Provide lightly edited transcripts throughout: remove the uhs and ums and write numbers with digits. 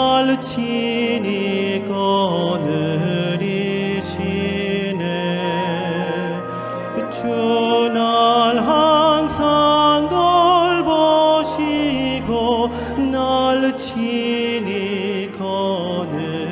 날 친히 거느리시네. 주 날 항상 돌보시고 날 친히 거느리시네.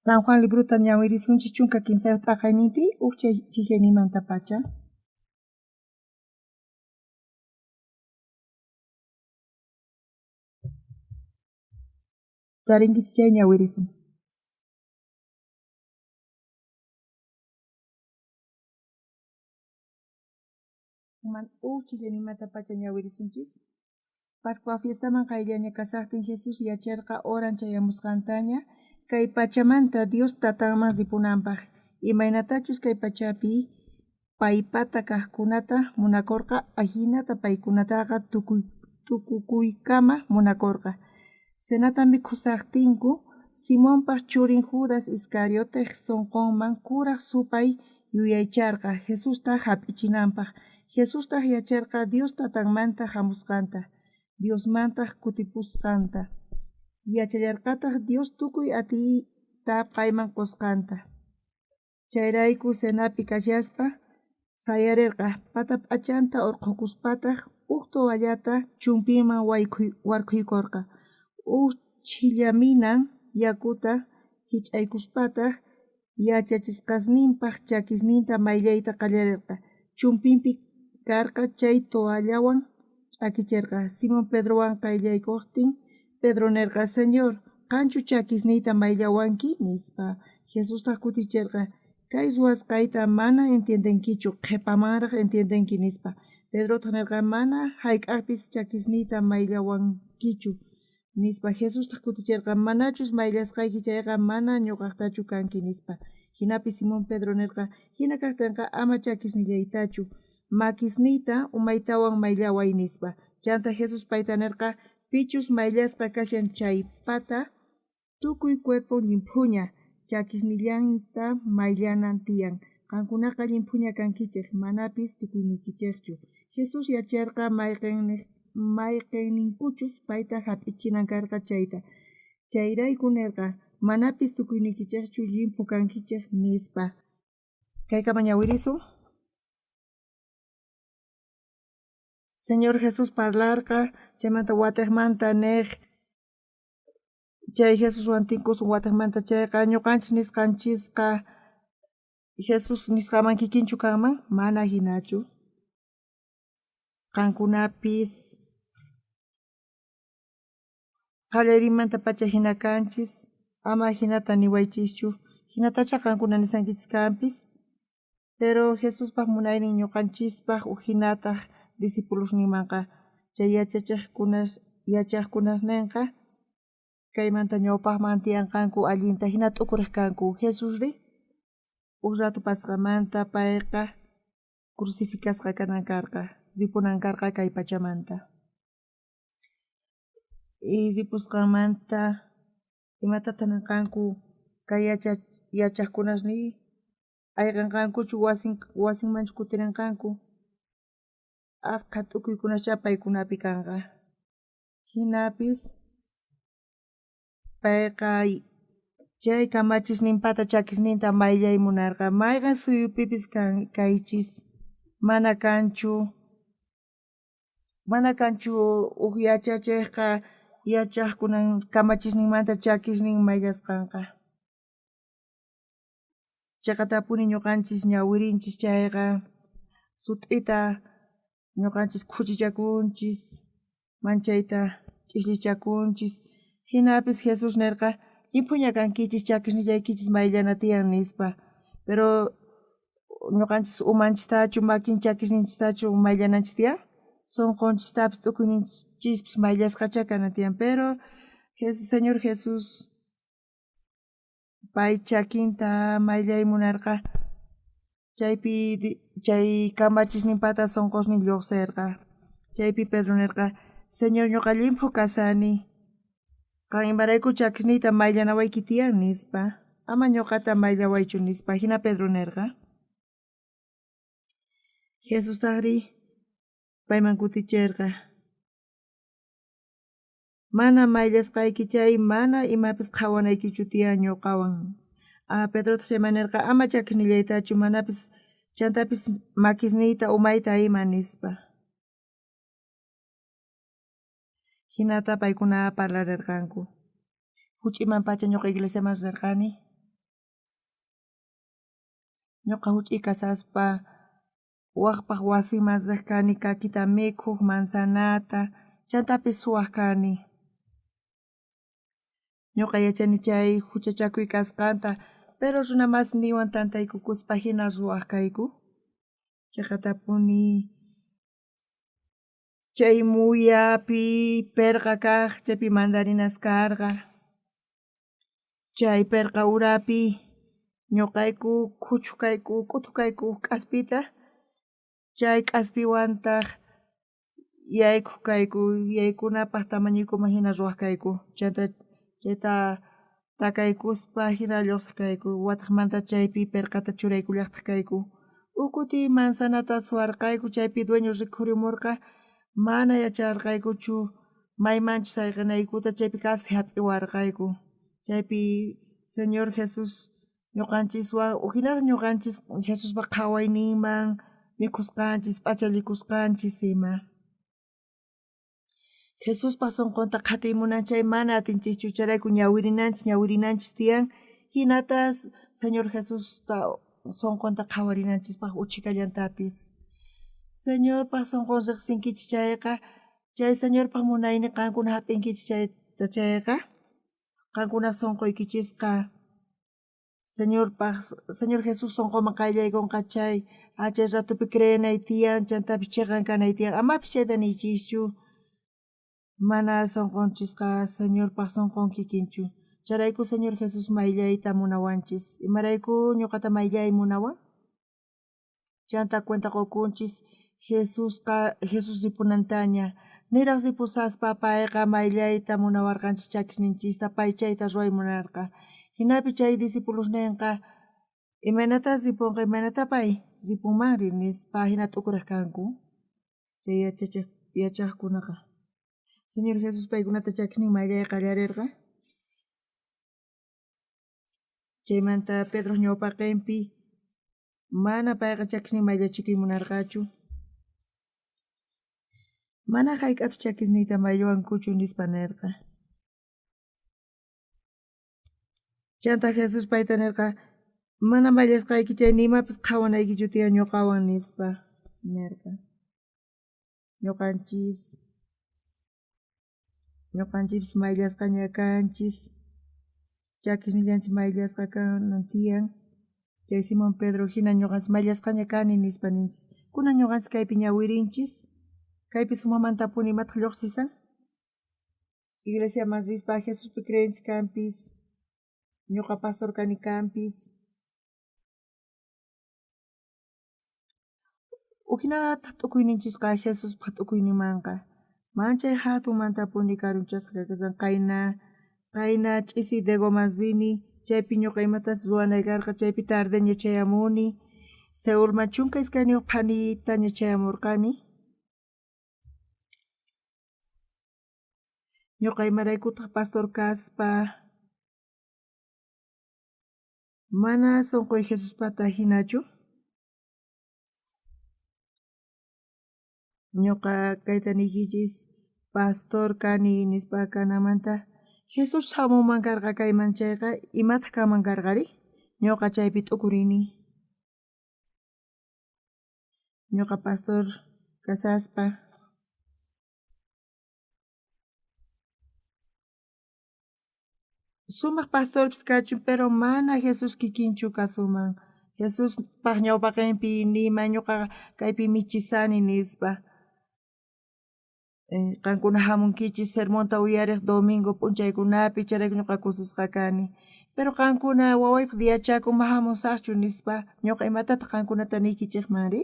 San Juan libruta ñawirisunchis chunka kinsayo t'aqayninpi uqchay chichaynimanta pacha. Tarinkichis chay ñawirisun. Chichaynimanta pacha ñawirisunchis. Pascua fiestaman qayllaña kasaqtin Jesús yacharqa oran chayamusqantaña kay pachamanta Dios tatanman ripunanpaq. Imaynatachus kay pachapi paypata kaqkunata munakurqa ahinata paykunataqa tukukuykama munakurqa. Senatami kusaqtinku Simonpaq churin Judas Iscariote sunqunman kuraq supay yuyaycharqa Jesusta hap'ichinanpaq. Jesusta yacharqa Dios tatanmanta hamusqanta. Diosmanta kutipusqanta. Yachallarqataq Dios tukuy atiyta payman qusqanta. Chayrayku senapi kashaspa sayarirqa pata p'achanta urqukuspataq toallata chumpiman warkhuykurqa. Chillaminan yakuta hich'aykuspataq yachachisqasninpaq chakisninta mayllayta qallarirqa. Chumpinpi karqa chay toallawan ch'akichirqa. Simón Pedrowan qayllaykuqtin Pedro nirqa Señor, qanchu chakisniyta mayllawanki nispa. Jesusta kutichirqa kay ruwasqayta mana entiendenkichu, qhipamanraq entiendenki nispa. Pedrota nirqa mana hayk'aqpis chakisniyta mayllawankichu nispa. Jesusta kutichirqa manachus mayllasqayki chayqa mana ñuqaqtachu kanki nispa. Hinapi Simón Pedro nirqa hina kaqtinqa ama chakisnillaytachu, makisniyta umaytawan mayllaway nispa. Chanta Jesus payta nirqa pichus mayllasqa kashan chay pata tukuy cuerpo limphuña chakisnillanta mayllanan tiyan. Qankunaqa limphuña kankichik manapis tukuynikichikchu. Jesus yacharqa mayqinninkuchus payta hap'ichinan karqa chayta. Chayrayku nirqa manapis tukuynikichikchu limpu kankichik nispa. Kaykaman ñawirisun. Señor Jesús parlarqa chaymanta watiqmanta niq chay Jesus wantinkusun watiqmanta chayqa ñuqanchis nisqanchisqa Jesus nisqaman kikinchu kanman mana hinachu. Qankunapis qallarimanta pacha hina kanchis ama hinata niwaychischu. Hinatacha qankuna nisankichis kanpis, pero Jesuspaq munaynin ñuqanchispaq hinataq discipulusninmanqa chay yachaqkunasninqa kaymanta ñawpaqman tiyanqanku allinta hina t'ukuriq kanku Jesusri ratu pasqamanta payqa crucificasqa kanan karqa ripunan karqa kay pachamanta. Ripusqanmanta imatata ninqanku kay yachaqkunasni ayqinqankuchu wasinmanchu kutirinqanku asqa t'ukuykunascha paykunapi kanqa. Hinapis payqa chay kamachisninpata chakisninta mayllay munarqa mayqan suyupipis kaychis mana kanchu uq yachachiqqa yachaqkunan kamachisninmanta chakisnin mayllasqanqa. Chayqa tapuni ñuqanchis ñawirinchis chayqa sut'ita ñuqanchis khuchichakunchis manchayta ch'islichakunchis. Hinapis Jesus nirqa llimphuña kankichis chakisnillaykichis mayllana tiyan nispa. Pero ñuqanchis umanchistachu makin chakisninchistachu mayllananchis tiyan. Sunqunchistapis t'ukuyninchispis mayllasqacha kana tiyan. Pero Señor Jesus pay chakinta mayllay munarqa chaypi chay kamachisninpata sunqusnin lluqsirqa. Chaypi Pedro nirqa Señor ñuqa limpu kasani. Qan imarayku chakisniyta mayllanawayki tiyan nispa. Ama ñuqata mayllawaychu nispa. Hina Pedro nirqa. Jesus taqri payman kutichirqa. Mana mayllasqayki chay mana imapis qhawanaykichu tiyan ñuqawan. Pedrota chayman nirqa ama chakisnillaytachu manapis chantapis makisniyta umayta ima nispa. Hinata paykuna parlarirqanku. Huch'iyman pacha ñuqa iglesiaman rirqani. ñuqa huch'uy kasaspa waqpaq wasimasaq kani kakita mikhuq manzanata chantapis suwaq kani. Ñuqa yachani chay huchachakuy kasqanta pero runa masiniwan tantaykukuspa hina ruwaq kayku. Chayqa tapuni chay muyapi perqa kaq chaypi mandarinas karqa. Chay perqa urapi ñuqayku khuchukayku k'utukayku k'aspita chay k'aspiwantaq yaykuq kayku yaykunapaq tamañuykuman hina ruwaq kayku chayta takaykuspa hina lluqsiq kayku wataqmanta chaypi perqata churayku llaqtaq kayku. Ukuti manzanata suwarqayku chaypi dueño rikhurimurqa mana yacharqaykuchu maymanchus sayqinaykuta chaypi kasi hap'iwarqayku. Chaypi Señor Jesus ñuqanchiswan hinata ñuqanchis Jesuspa qhawayninman mikhusqanchis p'achalikusqanchis ima. Jesuspa sunqunta qhatimunan chay mana atinchikchu chayrayku ñawirinanchis tiyan hinatas Señor Jesusta sunqunta qhawarinanchispaq uchikallamantapis. Señorpaq sunqun riqsinkichik chayqa chay Señorpaq munaynin qankuna hap'inkichik chayqa qankuna sunquykichisqa Señor Jesus sunquman qayllaykunqa chay ratupi creyanay tiyan chantapis chiqankanay tiyan amapis chayta niychischu mana sunqunchisqa Señorpaq sunqun kikinchu. Chayrayku Señor Jesus mayllayta munawanchis. Imarayku ñuqata mayllay munawan? Chanta cuenta qukunchis Jesus ripunantaña niraq ripusaspa payqa mayllayta munawarqanchis chakisninchista pay chayta ruray munarqa. Hinapi chay discipulusninqa imanatas ripunqa imanata pay ripunmanri nispa hina t'ukuraq kanku chay yachaqkunaqa. Señor Jesus paykunata chakisnin mayllay qallarirqa. Chaymanta Pedro ñawpaqinpi mana payqa chakisnin mayllachikuy munarqachu. Mana hayk'apis chakisniyta mayllawankuchu nispa nirqa. Chanta Jesus payta nirqa mana mayllasqayki chay nimapis qhawanaykichu tiyan ñuqawan nispa nirqa. Ñuqanchis mayllasqaña kanchis chakisnillanchis mayllasqa kanan tiyan chay Simón Pedro hina ñuqanchis mayllasqaña kani nispa ninchis. Kunan ñuqanchis kaypi ñawirinchis kaypi sumaqmantapuni imataq lluqsisan iglesiaman rispa Jesuspi creenchis kanpis ñuqa pastor kani kanpis uhinata t'ukuyninchisqa Jesuspa t'ukuyninmanqa manchay hatunmantapuni karunchasqa kasan qayna ch'isi de Gomasdini chaypi ñuqa imatas ruwanay karqa chaypi tardeña chayamuni Seulman chunka iskaniyuq phaniytaña chayamurqani. Ñuqa imaraykutaq pastor kaspa mana sunquy Jesuspata hinachu. Ñuqa kayta nikichis pastor kani nispa kanamanta Jesus hamuman karqa kayman chayqa imataq kaman karqari? Ñuqa chaypi t'ukurini. Ñuqa pastor kasaspa sumaq pastorpis kachun pero mana Jesus kikinchu kasuman. Jesus paq ñawpaqinpi nima ñuqa kaypi michisani nispa. Qankuna hamunkichis sermonta uyariq domingo p'unchaykunapi chayrayku ñuqa kusisqa kani. Pero qankuna wawaypaq yachakuma hamunsaqchu nispa ñuqa imatataq qankunata niykichikmanri?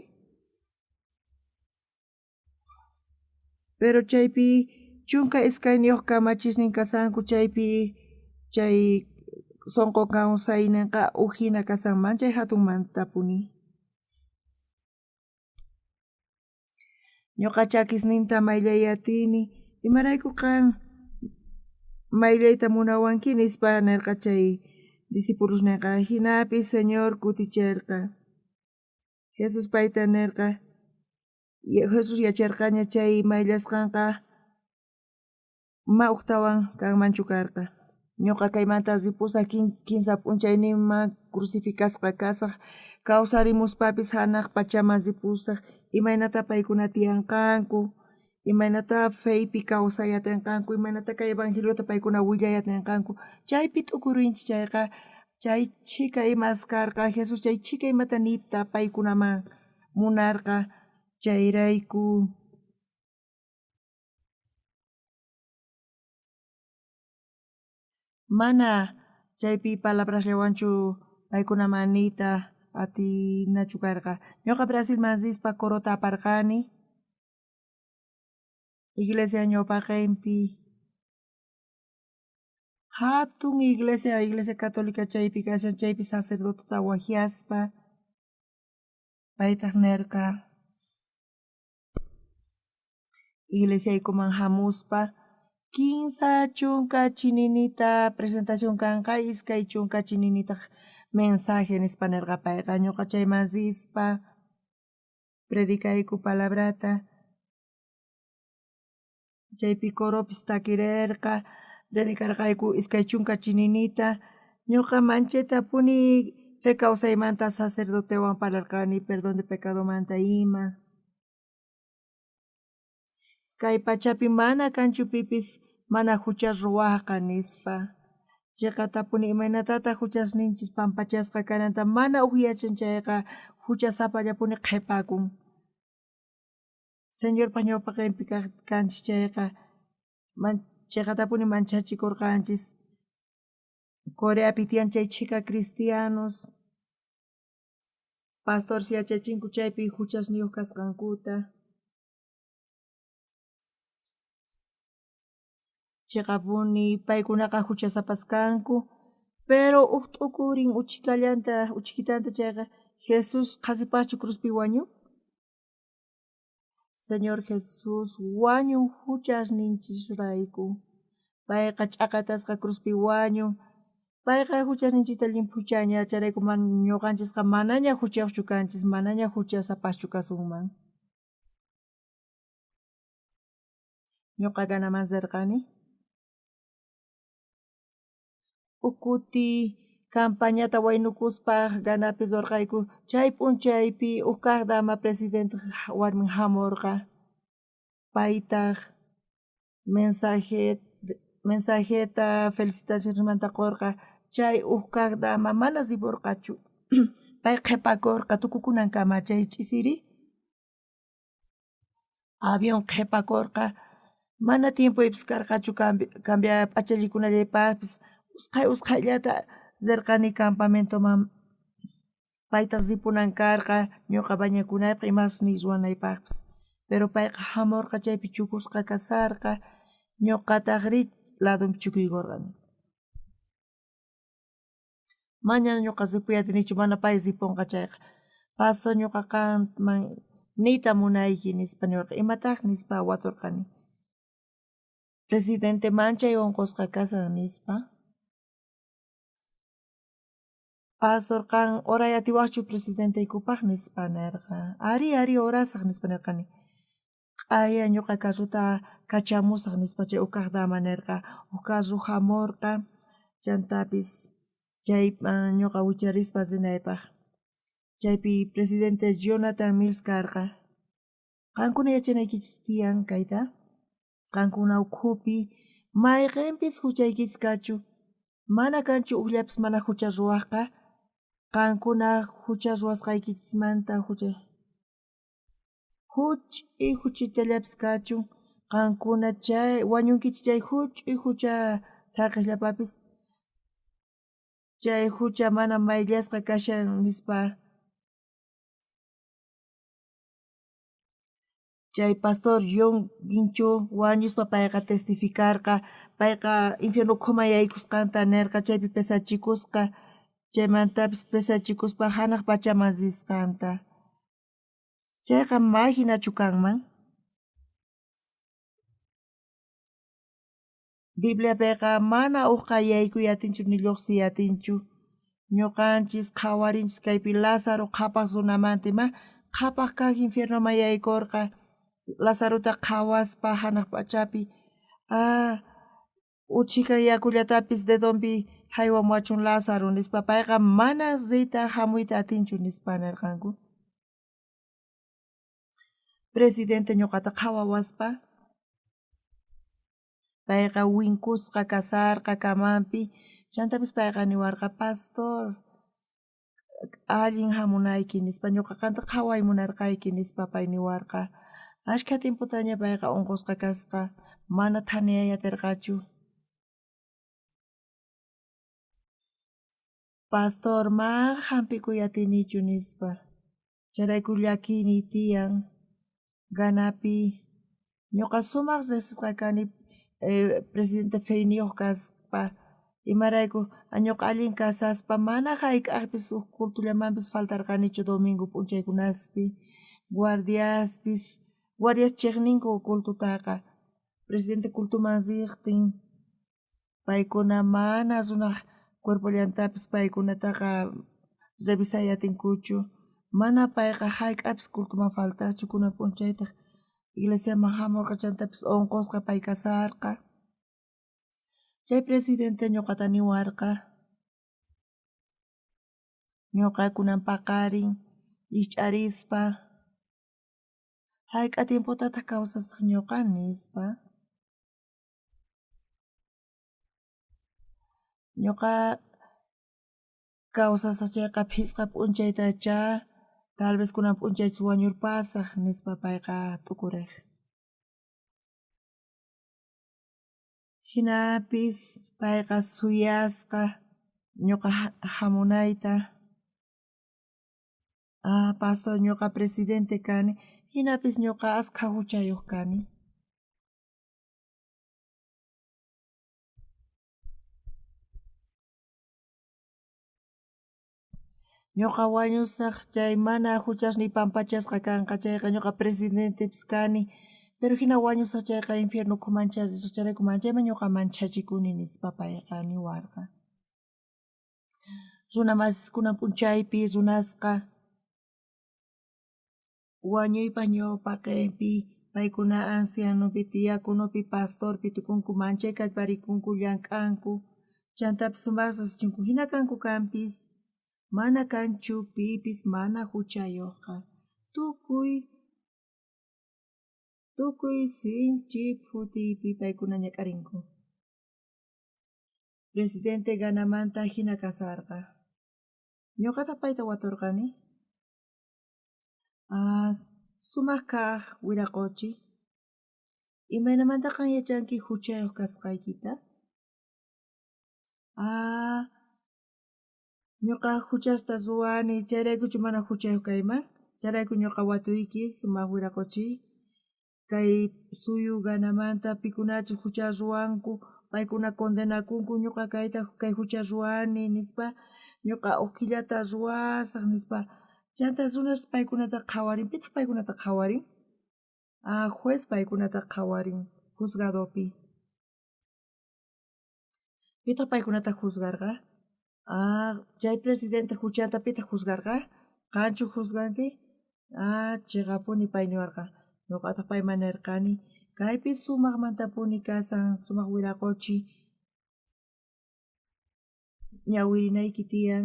Pero chaypi chunka iskayniyuq kamachisnin kasanku chaypi chay sunqu kawsayninqa uhina kasanman chay hatunmantapuni. Ñuqa chakisninta mayllay imarayku qan mayllayta munawanki nispa nirqa chay discipulusninqa hinapi Señor kutichirqa. Jesus payta nirqa Jesus yacharqaña chay mayllasqanqa ma uqtawan kanmanchu karqa. ñuqa kaymanta zipusaq kinsa p'unchaynima crucificasqa kasaq kawsarimuspapis hanaq pachama zipusaq imaynata paykuna tiyanqanku imaynata feypi kawsayatinqanku imaynata kay evangeliota paykuna willayatinqanku chaypi t'ukurinchik chayqa chay chika imas karqa Jesus chay chika imata nipta paykunaman munarqa chayrayku mana chaypi palabras rewanchu paykunaman niyta atinachu karqa ñuqa Brasil Manzispa corota aparqani iglesia ñawpaqinpi hatun iglesia católica chaypi kashan chaypi sacerdoteta wajiaspa paytaq nerqa iglesiaykuman hamuspa 15 chunka chininita presentación kanqa iskay chunka chininitaq mensaje nispa nerqa payqa ñuqa chay Manzispa predicayku palabrata chaypi coropis takirirqa predicarqayku iskay chunka chininita ñuqa manchayta puni fe kawsaymanta sacerdotewan parlarqani perdón de pecadumanta ima kay pachapi mana kanchu pipis mana huchas ruwaqqa nispa chayqa tapuni imaynatataq huchasninchis pampachasqa kananta mana upiachan chayqa huchasapallapuni qhipakun Señorpa ñawpaqinpi kanchis chayqa chayqa tapuni manchachikurqanchis Coreapi tiyan chay chika cristianos pastorsi yachachinku chaypi huchasniyuq kasqankuta chayqapuni paykunaqa huchasapas kanku pero huk t'ukurin uchikitanta chayqa Jesus qasipaschu cruzpi wañun Señor Jesus wañun huchasninchisrayku payqa ch'aqatasqa cruzpi wañun payqa huchasninchista limpuchaña chayrayku ñuqanchisqa manaña huchayuqchu kanchis manaña huchasapaschu kasunman ñuqa ganamanzarqani ukuti campañata waynukuspaq ganapi ruwarqayku chay p'unchaypi huk kaq dama presidente warmin hamurqa paytaq mensajeta felicitacionesmanta qurqa chay huk kaq dama mana sipurqachu pay qhipakurqa tukukunankama chay ch'isiri avión qhipakurqa mana tiempuypis karqachu cambia p'achallikunallaypaqpis usqhayllata zirqani campamentoman paytaq zipunan karqa ñuqa bañakunaypaq imasni ruwanaypaqpis pero payqa hamurqa chaypi chukusqa kasarqa ñuqataq ladunpi chukuykurqani mañana ñuqa zipuyatinichu mana pay zipunqa chayqa pastor ñuqa qanman niyta munayki nispa niwarqa imataq nispa waturqani presidente manchay unqusqa kasan nispa pastor qan oray atiwaqchu presidenteykupaq nispa nerqa ari orasaq nispa nirqani q'aya ñuqa carruta kachamusaq nispa chay ukaq dama nerqa uk carru hamurqa chantapis chayman ñuqa wicharispa rinaypaq chaypi presidente Jonathan Mills karqa qankuna yachanaykichis tiyan kayta qankuna ukhupi mayqinpis huchaykichis kachu mana kanchu ukllapis mana hucha ruwaqqa qankuna hucha ruwasqaykichismanta huch'itallapis kachun qankuna chay wañunkichis chay hucha saqishllapapis chay hucha mana mayllasqa kashan nispa chay pastor Gincho wañuspa payqa testificarqa payqa infierno khumayaykusqanta nerqa chaypi pesachikusqa chaymantapis pesachikuspa hanaq pachaman zisqanta chayqa mayhinachu kanman Bibliapayqa mana uqayayku yatinchu ni lluqsiyatinchu ñuqanchis qhawarinchis kaypi Lázaro qhapaq runamanta ima qhapaq kaq infiernoman yaykurqa Lazarota qhawaspa hanaq pachapi uchika yakullatapis dedonpi haywamachun Lázaro nispa payqa mana zita hamuyta atinchu nispa nerqanku. Presidente ñuqata qhawawaspa payqa winkusqa kasarqa kamanpi chantapis payqa niwarqa pastor allin hamunayki nispa ñuqaqanta qhaway munarqayki nispa pay niwarqa ashkha tiemputaña payqa unqusqa kasqa mana thaniyayatirqachu. Pastor mag hampikuyatinichu nispa charayku llakini tiyan ganapi ñuqa sumaq riqsisqa kani presidente feyniyuq kaspa imarayku ñuqa allin kasaspa mana hayk'aqpis huk cultullamanpis faltarqanichu domingo p'unchaykunaspi guardias chiqninku cultutaqa presidente cultuman riqtin paykuna mana runaq cuerpollantapis paykunataqa revisayatinkuchu mana payqa hayk'apis cultuman faltaqchu kunan p'unchaytaq iglesiaman hamurqa chantapis unqusqa pay kasarqa chay presidente ñuqata niwarqa ñuqa kunan paqarin ishch'arispa hayk'a tiempotataq kawsasaq ñuqa nispa ñuqa kawsasaq chayqa phisqa p'unchaytacha tal vez kunan p'unchaychis wañurpasaq nispa payqa tukuriq. Hinapis payqa suyasqa ñuqa hamunayta pastor ñuqa presidente kani hinapis ñuqa askha huchayuq kani. Ñuqa wañusaq chay mana huchasniy pampachasqa kanqa chayqa ñuqa presidentepis kani pero hina wañusaq chayqa infiernuku mancharisaq charayku manchayman ñuqa manchachikuni nispa payqa niwarqa. Runa masiskunan p'unchaypi runasqa wañuypa ñawpa q'aypi paykuna ancianupi tiyakunupi pastorpi tukunku manchay kallparikunku llank'anku chantapis sumaq riqsichunku hina kanku kanpis mana kanchu pipis mana huchayuqqa tukuy sinchi futiypi paykuna ñak'arinku. Presidente ganamanta hina kasarqa ñuqata payta waturqani sumaq kaq Wiraquchi imaynamantaqa yachanki huchayuq kasqaykita ñuqa huchasta ruwani chayraykuchu mana huchayuq kayman charayku ñuqa watuyki sumaq Wiraquchi kay suyu ganamanta pikunachus hucha ruwanku paykuna condenakunku ñuqa kay hucha ruwani nispa ñuqa huk killata ruwasaq nispa chantas runash paykunata qhawarin pitaq paykunata qhawarin juez paykunata qhawarin juzgadopi pitaq paykunata juzgarqa chay presidente huchanta pitaq juzgarqa qanchu juzganki chiqapuni pay niwarqa ñuqataq payman nirqani kaypi sumaqmantapuni kasan sumaq Wiraquchi ñawirinayki tiyan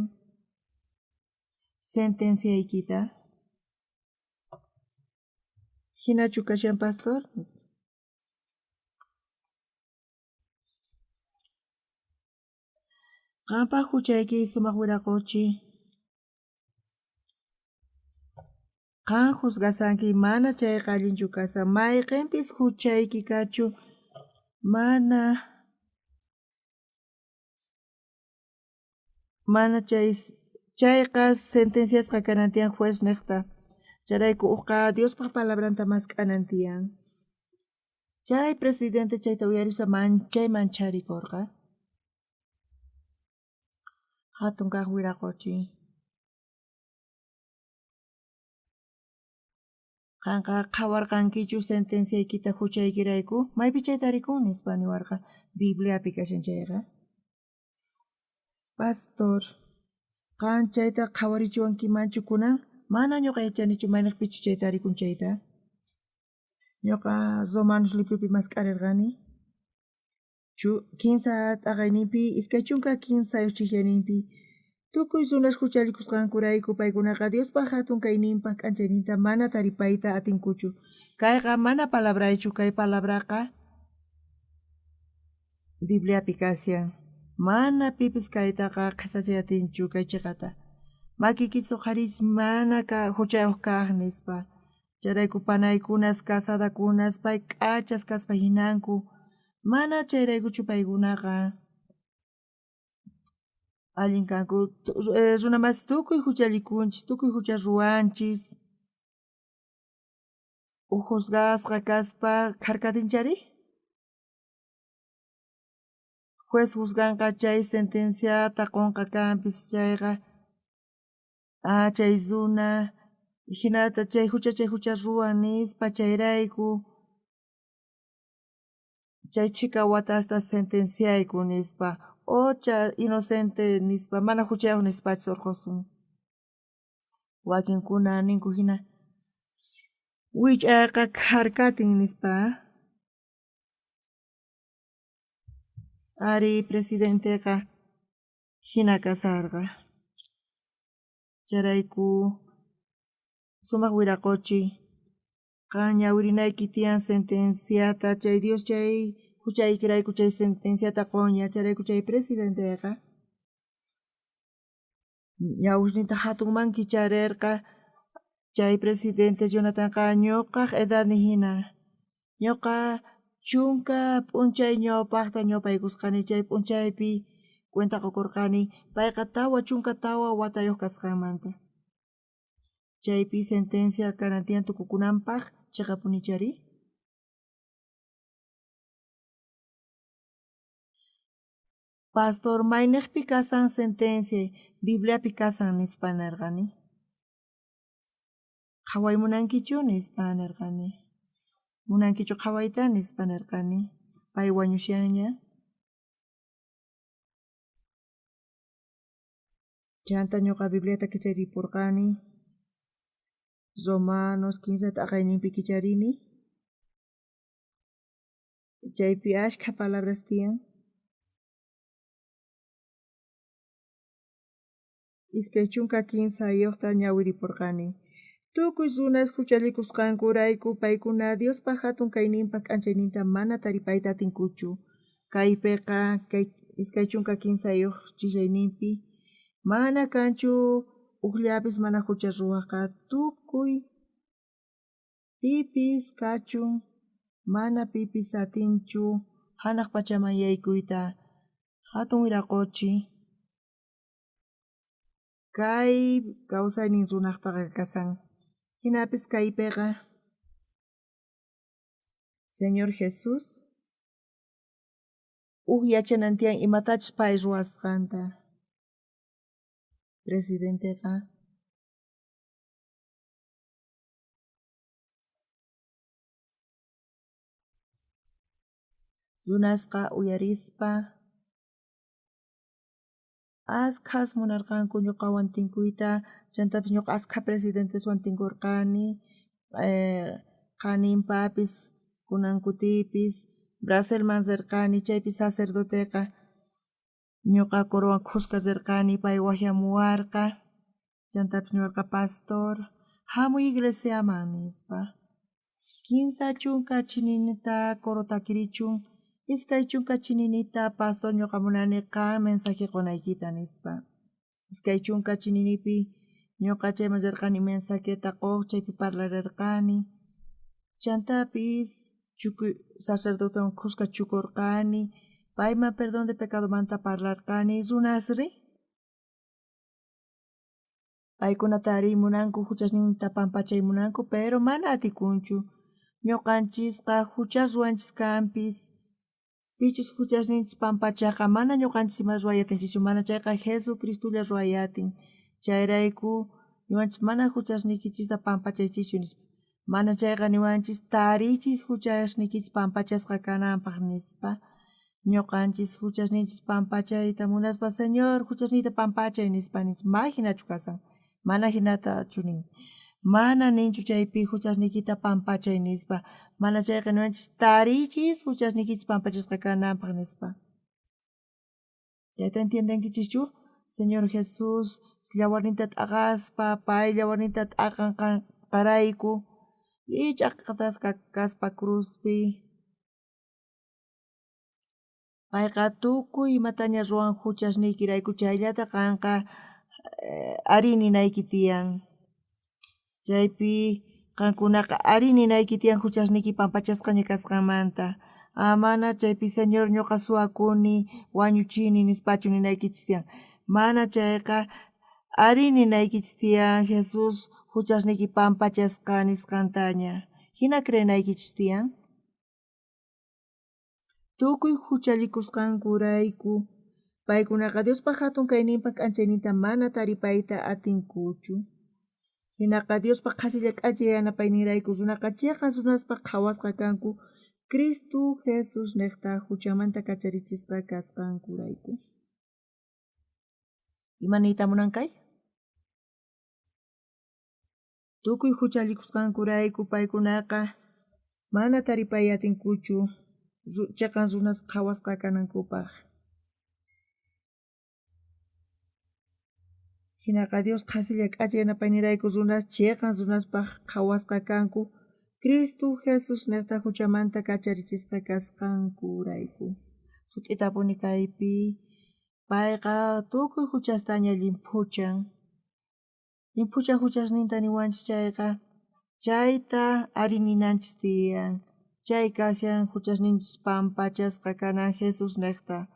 sentenciaykita hinachu kashan pastor qanpaq huchayki sumaq Wiraquchi qan juzgasanki mana chayqa allinchu kasan mayqinpis huchayki kachu mana chayqa sentenciasqa kanan tiyan juez niqta charayku uqqa Diospaq palabranta mask'anan tiyan chay presidente chayta uyarispa manchayman charikurqa hatun kaq Wiraquchi qanqa qhawarqankichu sentenciaykita huchaykirayku maypi chayta rikun nispa niwarqa Bibliapi kashan chayqa pastor qan chayta qhawarichiwankimanchu kunan mana ñuqa yachanichu mayniqpichu chayta rikun chayta ñuqa Romanos libropi mask'arirqani 15 t'aqayninpi iskay chunka 15 chikllaninpi tukuy runas huchallikusqankurayku paykunaqa Diospa hatun kayninpa k'anchayninta mana taripayta atinkuchu. Kayqa mana palabraychu, kay palabraqa Bibliapi kasyan. Mana pipis kaytaqa qasachay atinchu kay chiqata. Makikichu qharish mana huchayuq kaq nispa. Chayrayku panaykunas casadakunas pay k'achas kaspa hinanku. Mana chayraykuchu paykunaqa allin kanku runa masi tukuy huchallikunchis, tukuy hucha ruwanchis. Juzgasqa kaspa karkatinchari. Juez juzganqa chay sentenciata qunqa kanpis chayqa chay runa hinata chay hucha ruwan nispa chayrayku chay chika watasta sentenciayku nispa ocha inocente nispa mana huchayuq nispachus surqusun. Wakinkuna ninku hina wich'ayqa karkatin nispa ari presidenteqa hina kasarqa. Chayrayku sumaq wiraquchi qan ñawirinayki tiyan sentenciata chay Dios chay huchaykirayku chay sentenciata qoña chayrayku chay presidenteqa ñawishninta hatunmanki charirqa chay presidente Jonathanqa ñuqaq edadni hina ñuqa chunka p'unchay ñawpaqta ñawpaykusqani chay p'unchaypi cuenta qukurqani payqa chunka tawa watayuq kasqanmanta. Chaypi sentencia kanan tiyan tukukunanpaq chiqapunichari. Pastor mayniqpi kasan sentencia Bibliapi kasan nispa nirqani. Qhaway munankichu nispa nirqani. Munankichu qhawayta nispa nirqani. Pay wañushanña. Chanta ñuqa Bibliata kicharipurqani. Romanos 15 t'aqayninpi kicharini. Chaypi ashkha palabras tiyan. Iskay chunka 15 yuqta ñawiripurqani. Tukuy runas huchallikusqankurayku paykuna Diospa hatun kayninpa k'anchayninta mana taripayta atinkuchu. Kaypiqa kay iskay chunka 15 yuq chillayninpi mana kanchu uqllapis mana hucha ruwaqqa tukuy pipis kachun mana pipis atinchu hanaq pachaman yaykuyta hatun wiraquchi. Kay kawsaynin runaqtaqa kasan. Hinapis kaypiqa Señor Jesus yachanan tiyan imatachus pay ruwasqanta. Presidenteqa runasqa uyarispa askhas munarqanku ñuqawan tinkuyta chantapis ñuqa askha presidenteswan tinkurqani qaninpapis kunan kutipis Brasilman rirqani chaypi sacerdoteqa ñuqa Coruwan Qusqa rirqani pay waqhamuwarqa chantapis ñuqa pastor hamuy iglesiaman nispa 15 chunka chininita coro takirichun iskay chunka chininita pastor ñuqa munaniqa mensaje qonaykita nispa iskay chunka chininipi ñuqa chayman rirqani mensajeta qoq chaypi parlarirqani chantapis sacerdotewan Qusqa chukurqani payman perdón de pecadumanta parlarqani runasri paykunata rimunanku huchasninta pampachaymunanku pero mana atikunchu ñuqanchisqa huchas ruwanchis kanpis pichus huchasninchis pampachaqa mana ñuqanchis ima ruwayatinchikchu mana chayqa Jesucristulla ruwayatin chayrayku ñuqanchis mana huchasnikichista pampachaychischu nispa mana chayqa niwanchis tarichis huchasnikichis pampachasqa kananpaq nispa ñuqanchis huchasninchis pampachayta munaspa Señor huchasniyta pampachay nispa ninchis may hinachu kasan mana hinatachu nin mana ninchu chaypi huchasnikita pampachay nispa, mana chayqa nimanchis tarichis huchasnikichis pampachasqa kananpaq nispa. ¿Chayta entiendenkichischu? Señor Jesús llawarninta t'aqaspa, pay llawarninta t'aqan qarayku, ich'aqtasqa kaspa cruzpi. Payqa tukuy imataña ruwan huchasniykirayku chayllata qanqa ari ninayki tiyan. Chaypi qankunaqa ari ninayki tiyan huchasniyki pampachasqaña kasqanmanta. Amana chaypi Señor ñuqa suwakuni, wañuchini nispachu ninaykichis tiyan. Mana chayqa ari ninaykichis tiyan Jesus huchasniyki pampachasqa nisqantaña. Hina creyanaykichis tiyan. Tukuy huchallikusqankurayku paykunaqa Diospa hatun kayninpa k'anchayninta mana taripayta atinkuchu. Hinaqa Diospa qhasilla k'allay yanapaynirayku runaqa chiqas runaspa qhawasqa kanku Cristo Jesus niqta huchamanta kacharichisqa kasqankurayku. Imaniyta munankay? Tukuy huchallikusqankurayku paykunaqa mana taripay atinkuchu chiqan runas qhawasqa kanankupaq. Hinaqa Dios qhasilla k'allay yanapaynirayku runas chiqan runaspaq qhawasqa kanku Cristo Jesus niqta huchamanta kacharichisqa kasqankurayku. Sut'itapuni kaypi payqa tukuy huchastaña llimpuchan. Llimpuchan huchasninta niwanchis chayqa chayta ari ninanchis tiyan. Chay kashan huchasninchis pampachasqa kanan Jesus niqta.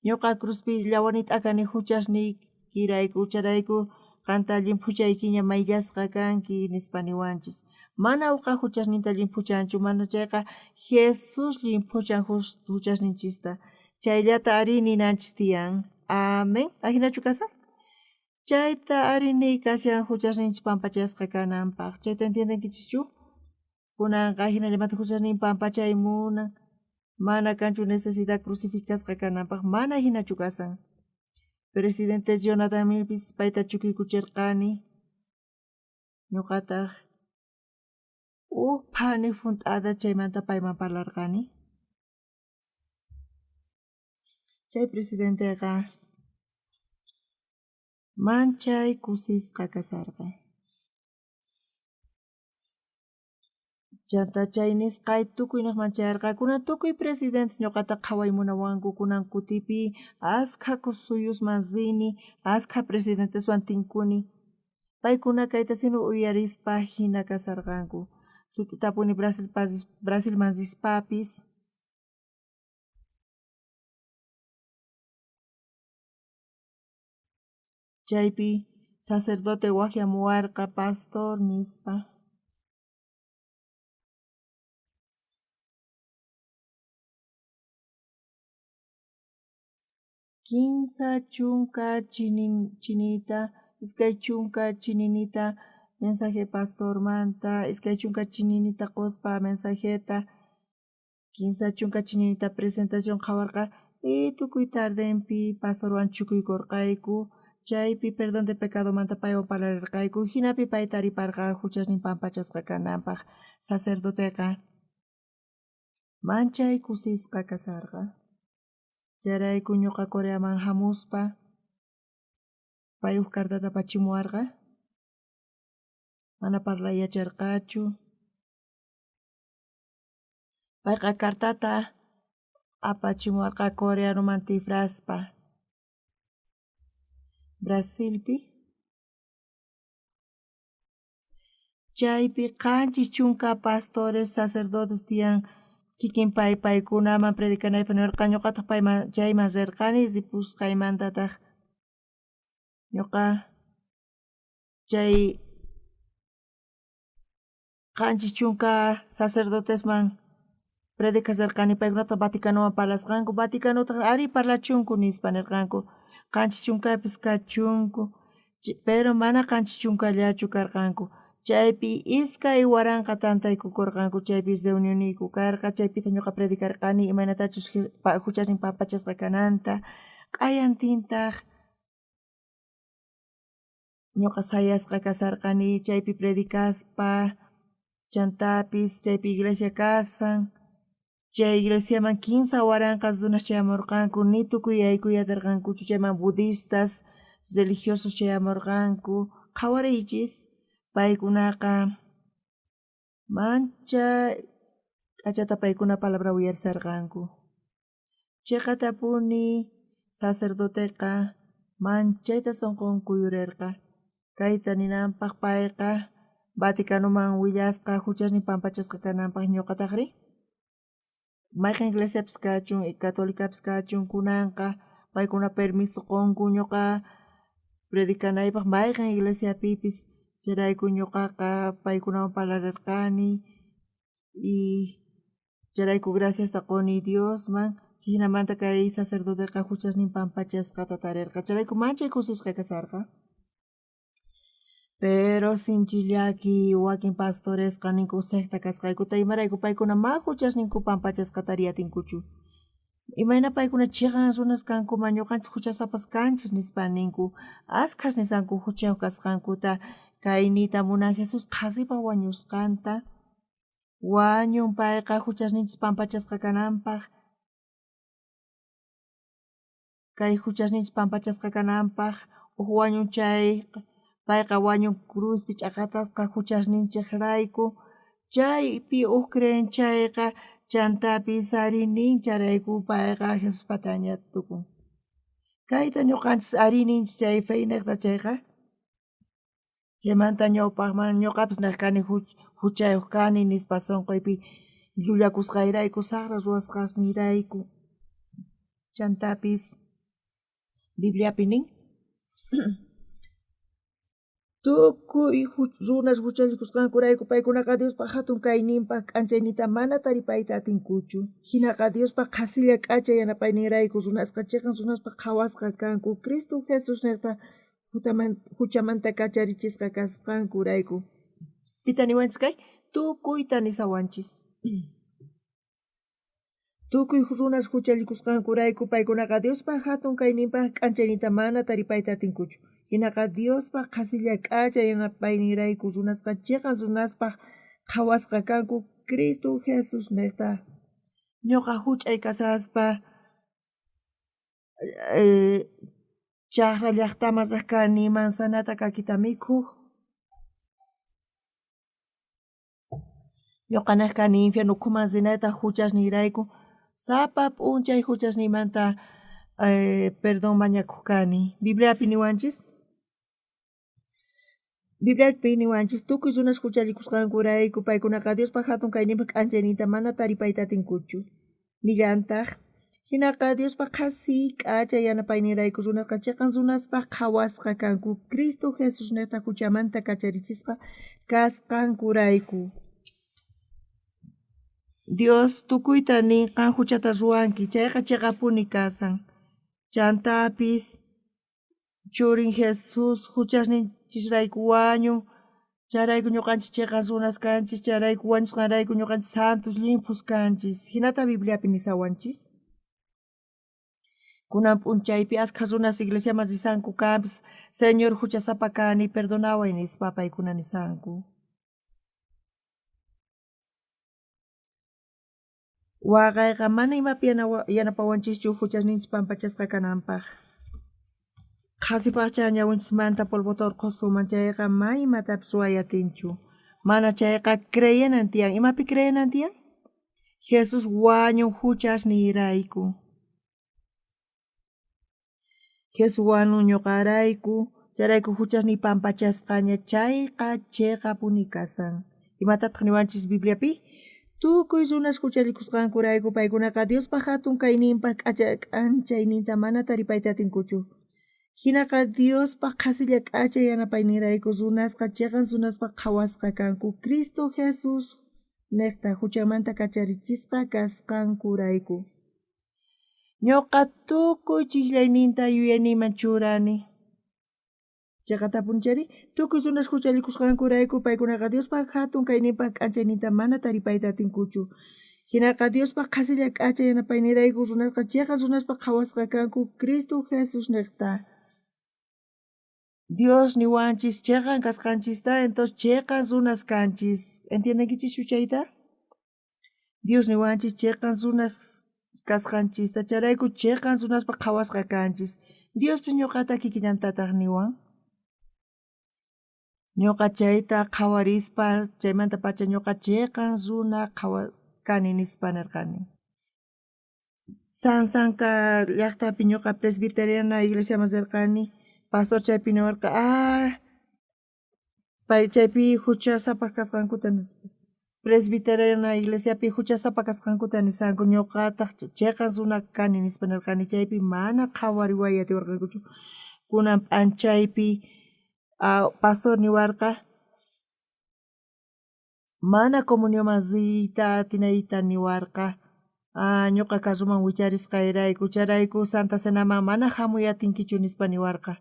Ñuqa cruzpi llawarniyta t'aqani huchasniykirayku charayku qanta llimpuchaykiña mayllasqa kanki nispa niwanchis. Mana uqa huchasninta llimpuchanchu, mana chayqa Jesus llimpuchan huchasninchista. Chayllata ari ninanchis tiyan. Amén. Ahinachu kashan? Chayta ari niy kashan huchasninchis pampachasqa kananpaq. Chayta entiendenkichischu? Kunanqa hinallamanta huchasnin pampachaymunan mana kanchu necesidad crucificasqa kananpaq mana hinachu kashan. Presidente Jonathan Milpis payta chukuykuchirqani ñuqataq pani funt'ata chaymanta payman parlarqani. Chay presidenteqa manchay kusisqa kasarqa. Chanta chay nisqay tukuy niqman chayarqa kunan tukuy presidentes ñuqata qhawaymunawanku kunan kutipi askha suyusman rini, askha presidenteswan tinkuni. Paykuna kayta sinu uyarispa hina kasarqanku. Sut'itapuni Brasilman rispapis. Chaypi sacerdote waqhamuwarqa pastor nispa. Kinsa chunka chininita, iskay chunka chininita mensaje pastormanta, iskay chunka chininita quspa mensajeta, kinsa chunka chininita presentación qhawarqa tukuy tardenpi pastorwan chukuykurqayku, chaypi perdón de pecado manta paywan parlarirqayku, hinapi payta riparqa huchasnin pampachasqa kananpaq sacerdoteqa manchay kusisqa kasarqa. Charayku ñuqa Coreaman hamuspa payuq cartata apachimuwarqa mana parlay yacharqachu. Payqa cartata apachimuwarqa coreanuman tifraspa Brasilpi. Chaypi qanchis chunka pastores sacerdotes tiyan kikin paykunaman predicanaypa niwarqa ñuqataq payman chayman rirqani ripusqaymantataq ñuqa chay qanchis chunka sacerdotesman predicasarqani paykunata Vaticanoman parlasqanku, Vaticanotaq ari parlachunku nispa nirqanku, qanchis chunkapis kachunku pero mana qanchis chunkallachu karqanku. Chaypi iskay waranqa tantaykukurqanku chaypi reunioniyku karqa chaypita ñuqa predicarqani imanatachus huchasnin pampachasqa kananta q'ayantintaq ñuqa sayasqa kasarqani chaypi predicaspa chantapis chaypi iglesia kasan chay iglesiaman 15 waranqas runas chayamurqanku ni tukuy yaykuyatarqankuchu chayman budistas religiosos chayamurqanku qhawariychis paykunaqa mancha k'achata paykuna palabra uyarisarqanku chayqa tapuni sacerdoteqa manchayta sunqunkuyurirqa kayta ninanpaq payqa Vaticanoman willasqa huchasnin pampachasqa kananpaq ñuqataqri mayqin iglesiapis kachun católicapis kachun kunanqa paykuna permiso qunku ñuqa predicanaypaq mayqin iglesiapipis chayrayku ñuqaqa paykunawan parlarirqani y chayrayku graciasta quni Diosman hinamanta kay sacerdoteqa huchasnin pampachasqata tarirqa chayrayku manchay kusisqa kasarqa pero sinchillaki wakin pastoresqa ninku secta kasqaykuta imarayku paykuna ma huchasninku pampachasqata riyatinkuchu imayna paykuna chiqan runas kankuman ñuqanchis huchasapas kanchis nispa ninku asqhash nisanku huchayuq kasqankuta kay niyta munan Jesus qhasipa wañusqanta wañun payqa huchasninchis pampachasqa kananpaq kay huchasninchis pampachasqa kananpaq wañun chay payqa wañun cruzpi ch'aqatasqa huchasninchiqrayku chaypi creen chayqa chantapi sarinin charayku payqa Jesuspata añata tukun kayta ñuqanchis arininchis chay fey niqta chayqa chaymanta ñawpaqman ñuqapis naq kani huchayuq kani nispa sunquypi llullakusqayrayku saqra ruwasqasniyrayku chantapis Bibliapi nin tukuy runas huchallikusqankurayku paykunaqa Diospa hatun kayninpaq k'anchaynita mana taripayta atinkuchu hinaqa Diospa qhasilla k'acha yanapayninrayku runasqa chiqan runaspa qhawasqa kanku Cristo Jesus niqta huchamanta kacharichisqa kasqankurayku pita niwanchis kay tukuyta nisawanchis tukuy runas huchallikusqankurayku paykunaqa Diospa hatun kayninpaq k'anchaynita mana taripayta atinkuchu hinaqa Diospa qhasilla k'acha yanapayninrayku runasqa chiqan runaspaq qhawasqa kanku Cristo Jesus niqta ñuqa huch'ay kasaspa chaqra llaqtaman riq kani manzanata kakita mikhuq ñuqa naq kani infierno ukhuman rinayta huchasniyrayku sapa p'unchay huchasniymanta perdón mañakuq kani Bibliapi niwanchis tukuy runas huchallikusqankurayku paykunaqa Diospa hatun kayninpaq k'anchaynita mana taripayta atinkuchu nillantaq hinaqa Diospa qhasi k'acha yanapayninrayku runasqa chiqan runaspaq qhawasqa kanku Cristo Jesus niqta huchamanta kacharichisqa kasqankurayku Dios tukuyta ninqan huchata ruwanki chayqa chiqapuni kasan chantapis churin Jesus huchasninchisrayku wañun chayrayku ñuqanchis chiqan runas kanchis chayrayku wañusqanrayku ñuqanchis santos limpos kanchis hinata Bibliapi nisawanchis kunan p'unchaypi askha runas iglesiaman risanku kanpis Señor huchasapa kani perdonaway nispa paykuna nisanku waqayqa mana imapi yanapawanchischu huchasninchis pampachasqa kananpaq qhasipaqcha ñawinchis polvotor qusuman chayqa may imatapis ruwayatinchu mana chayqa creyenan tiyan imapi creyenan tiyan Jesus wañun huchasniyrayku Jesus wañun ñuqarayku chayrayku huchasniy pampachasqaña chayqa chiqapuni kasan imatataq niwanchis Bibliapi tukuy runas huchallikusqankurayku paykunaqa Diospa hatun kayninpaq k'anchayninta mana taripayta atinkuchu hinaqa Diospa qhasilla k'acha yanapayninrayku runasqa chiqan runaspa qhawasqa kanku Cristo Jesus niqta huchamanta kacharichisqa kasqankurayku ñuqa tukuy chiklayninta yuyaniyman churani chaqatapunchari tukuy runas huchallikusqankurayku paykunaqa Diospa hatun kayninpaq k'anchaynita mana taripayta atinkuchu hinaqa Diospa qhasilla k'acha yanapayninrayku runasqa chiqan runaspa qhawasqa kanku Cristo Jesus niqta Dios niwanchis cheqan kasqanchista, entonces cheqan runas kanchis. ¿Entiendekichis chuchayta? Dios niwanchis cheqan runas kasqanchista, charayku cheqan runaspa qhawasqa kanchis. Dios pues ñuqata kikillantataq niwan. Ñuqa chayta qhawarispa, chaymanta pacha ñuqa cheqan runa kani nispa nirqani. Sansanka llaqtapi ñuqa presbiteriana iglesiaman rirqani. Pastor chaypi niwarqa, pay chaypi huchasapa kasqankuta nispa. Presbiteriana iglesiapi huchasapa kasqankuta nisanku ñuqataq cheqan runa kani nispa nirqani. Chaypi mana qhawari waya tiwarqankuchu. Kunan p'anchaypi pastor niwarqa mana comunionman riyta atinayta niwarqa. Ñuqa carruman wicharisqayrayku, charayku Santa Cenaman mana hamuy atinkichu nispa niwarqa.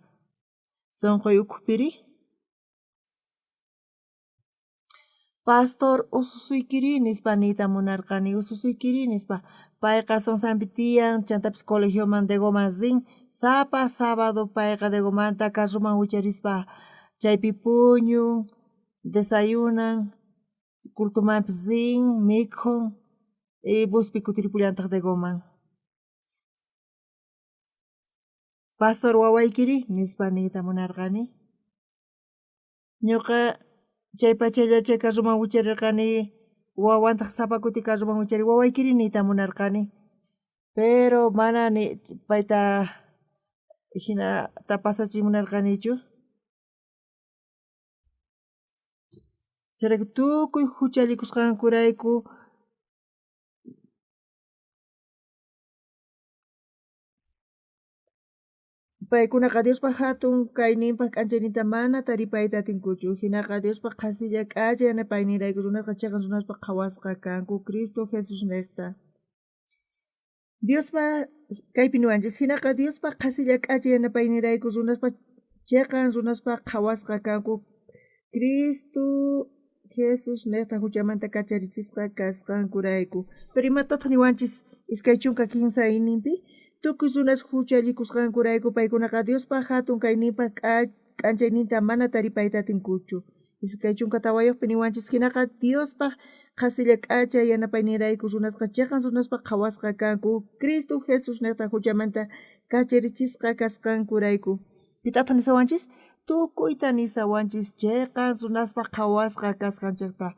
Sunquy ukhupirin pastor ususuykiri nispa niyta munarqani, ususuykiri nispa. Payqa Sonsampi tiyan, chantapis colegioman Degoman rin, sapa sábado payqa Degomanta carruman wicharispa chaypi puñun, desayunan, cultumanpis rin, mikhun, buspi kutiripuriyantaq Degoman. Pastor wawaykiri nispa niyta munarqani. Ñuqa chay pachalla chay carruman wicharirqani, wawantaq sapa kuti carruman wichari wawaykiri niyta munarqani. Pero mana ni payta hinata pasachimunarqanichu. Charayku tukuy huchallikusqankurayku paykunaqa Diospa hatun kayninpa k'anchayninta mana taripayta atinkuchu. Hinaqa Diospa qhasilla k'alla yanapaynirayku runasqa cheqan runaspa qhawasqa kanku Cristo Jesus niqta. Diospa kaypi niwanchis, hinaqa Diospa qhasilla k'alla yanapaynirayku runaspa cheqan runaspa qhawasqa kanku Cristo Jesus niqta huchamanta kacharichisqa kasqankurayku. Pero imatataq niwanchis iskay chunka kinsa ininpi, tukuy runas huchallikusqankurayku paykunaqa Diospa hatun kayninpa k'anchayninta mana taripayta atinkuchu. Iskay chunka tawayuqpi niwanchis, hinaqa Diospa qhasilla k'alla yanapaynirayku runasqa cheqan runaspa qhawasqa kanku Cristo Jesus niqta huchamanta kacharichisqa kasqankurayku. Pitataq nisawanchis? Tukuyta nisawanchis cheqan runaspa qhawasqa kasqanchikta.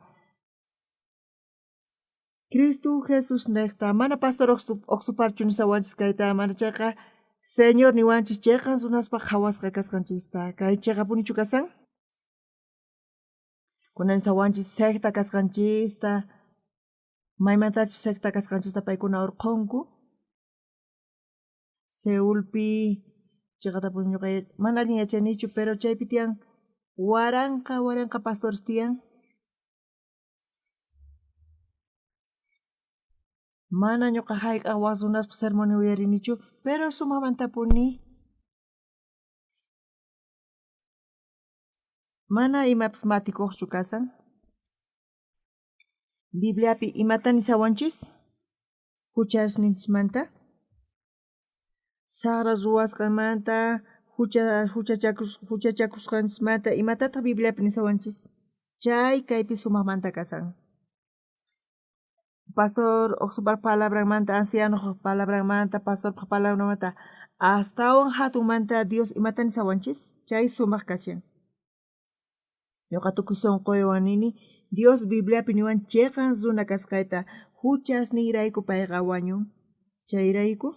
Cristo Jesus niqta mana pastor oqsuparchu nisawanchis kayta, mana chayqa Señor niwanchis cheqan runaspa qhawasqa kasqanchista. Kay chayqa punichu kasan? Kunan nisawanchis secta kasqanchista, maymantachus secta kasqanchista paykuna urqunku. Seulpi chayqatapuni ñuqa mana allin yachanichu, pero chaypi tiyan waranqa pastores tiyan. Mana ñuqa hayk'aq waq runaspa sermón uyarinichu, pero sumaqmantapuni mana imapis matikuqchu kasan. Bibliapi imata nisawanchis huchasninchimanta, saqra ruwasqanmanta, huchachakusqanchimanta imatataq Bibliapi nisawanchis. Chay kaypi sumaqmanta kasan. Pastor oqsupar palabramanta, anciano palabramanta, pastor palabramanta, astawan hatunmanta Dios imata nisawanchis, chay sumaq kashan. Ñuqa tukuy sunquywan nini, Dios Bibliapi niwan cheqan runa kasqayta huchasniyrayku payqa wañun. Chayrayku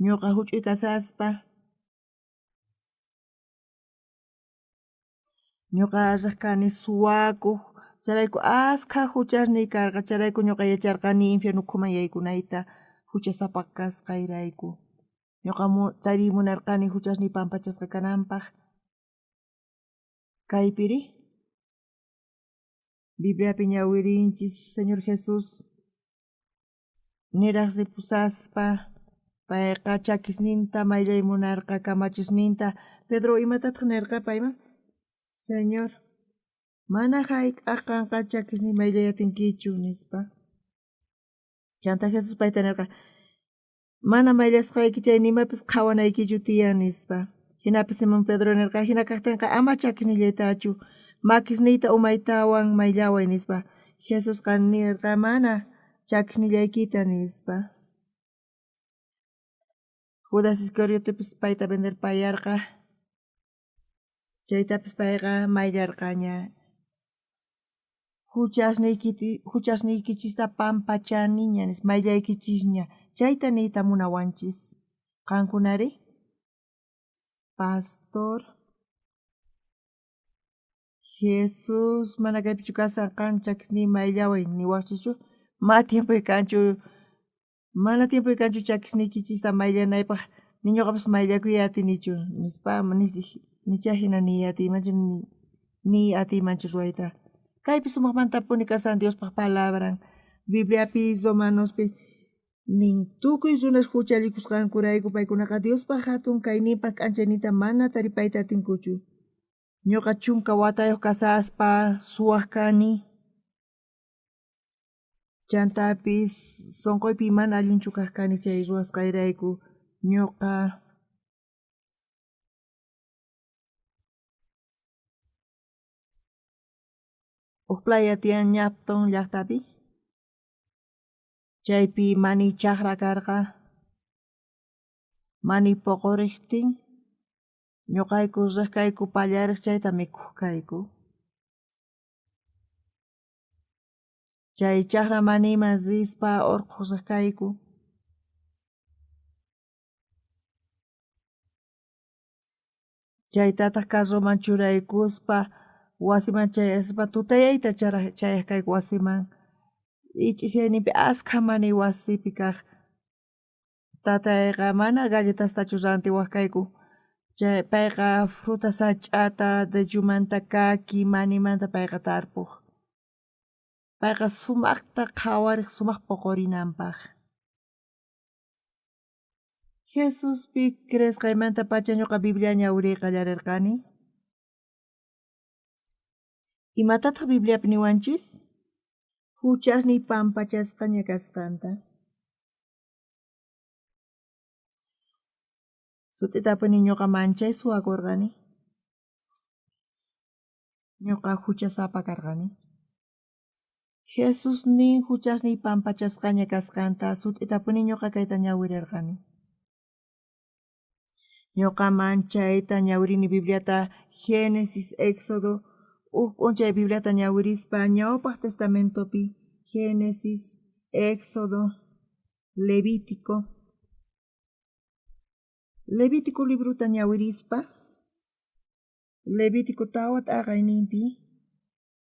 ñuqa huch'uy kasaspa, ñuqa riqkani suwakuq, charayku askha huchasniy karqa, charayku ñuqa yacharqani infierno ukhuman yaykunayta huchasapa kasqayrayku. Ñuqa munarqani huchasniy pampachasqa kananpaq. Kaypiri Bibliapi ñawirinchis Señor Jesus niraq ripusaspa, payqa chakisninta mayllay munarqa kamachisninta, Pedro imatataq nirqa payman? Señor, mana hayk'aq kanqa chakisniy mayllay atinkichu nispa. Chanta Jesus payta nirqa, mana mayllasqayki chay nimapis qhawanaykichu tiyan nispa. Hinapis Simón Pedro nirqa hinakaqtinqa ama chakisnillaytachu makisniyta umaytawan mayllaway nispa Jesus nirqa mana chakisnillaykita nispa. Judas Iscariotepis payta venderpayarqa chaytapis payqa mayllarqaña huchasniykichista pampachaniña nis mayllaykichisña chayta niyta munawanchis qankunari Pastor Jesus mana kaypichu kasarqan chakisniy mayllaway niwaqchichu mana tiempoy kanchu chakisniykichista mayllanaypaq niñuqapis mayllakuy atinichu nispa nicha hina ni atiymanchu ni atiymanchu ruwayta kaypi sumaqmanta puni kasan Diospaq palabran Bibliapi Romanospi nin tukuy runas huchallikusqankurayku paykunaqa Diospaq hatun kayninpaq k'anchaynita mana taripayta atinkuchu ñuqa chunka watayuq kasaspa suwaq kani chantapis sonqoypi mana allinchu kaq kani chay ruwasqayrayku ñuqa uq playa tiyan ñapton llaqtapi chaypi mani chaqra karqa mani poqoriqtin ñuqayku riq kayku pallariq chayta mikuq kayku chay chaqra maniman rispa urquq riq kayku chaytataq carruman churaykuspa wasiman chayaspa tutayayta chayaq kayku wasiman ich'isiyayninpi asqa mani wasipi kaq tatayqa mana galletastachu rantiwaq kayku chay payqa fruta sach'ata dechumanta kaki manimanta payqa tarpuq payqa sumaqta qhawariq sumaq poqorinanpaq Jesuspi creesqaymanta pacha ñuqa Biblia ñawiriyqa qallarirqani imatataq Bibliapi niwanchis huchasniy pampachasqaña kasqanta sut'itapuni ñuqa manchay suwakurqani ñuqa huchasapa karqani Jesus nin huchasniy pampachasqaña kasqanta sut'itapuni ñuqa kayta ñawirirqani ñuqa manchayta ñawirini Bibliata Génesis, Éxodo p'unchay Bibliata ñawirispa ñawpaq testamentopi Génesis, Éxodo, Levítico libruta ñawirispa Levítico tawa t'aqayninpi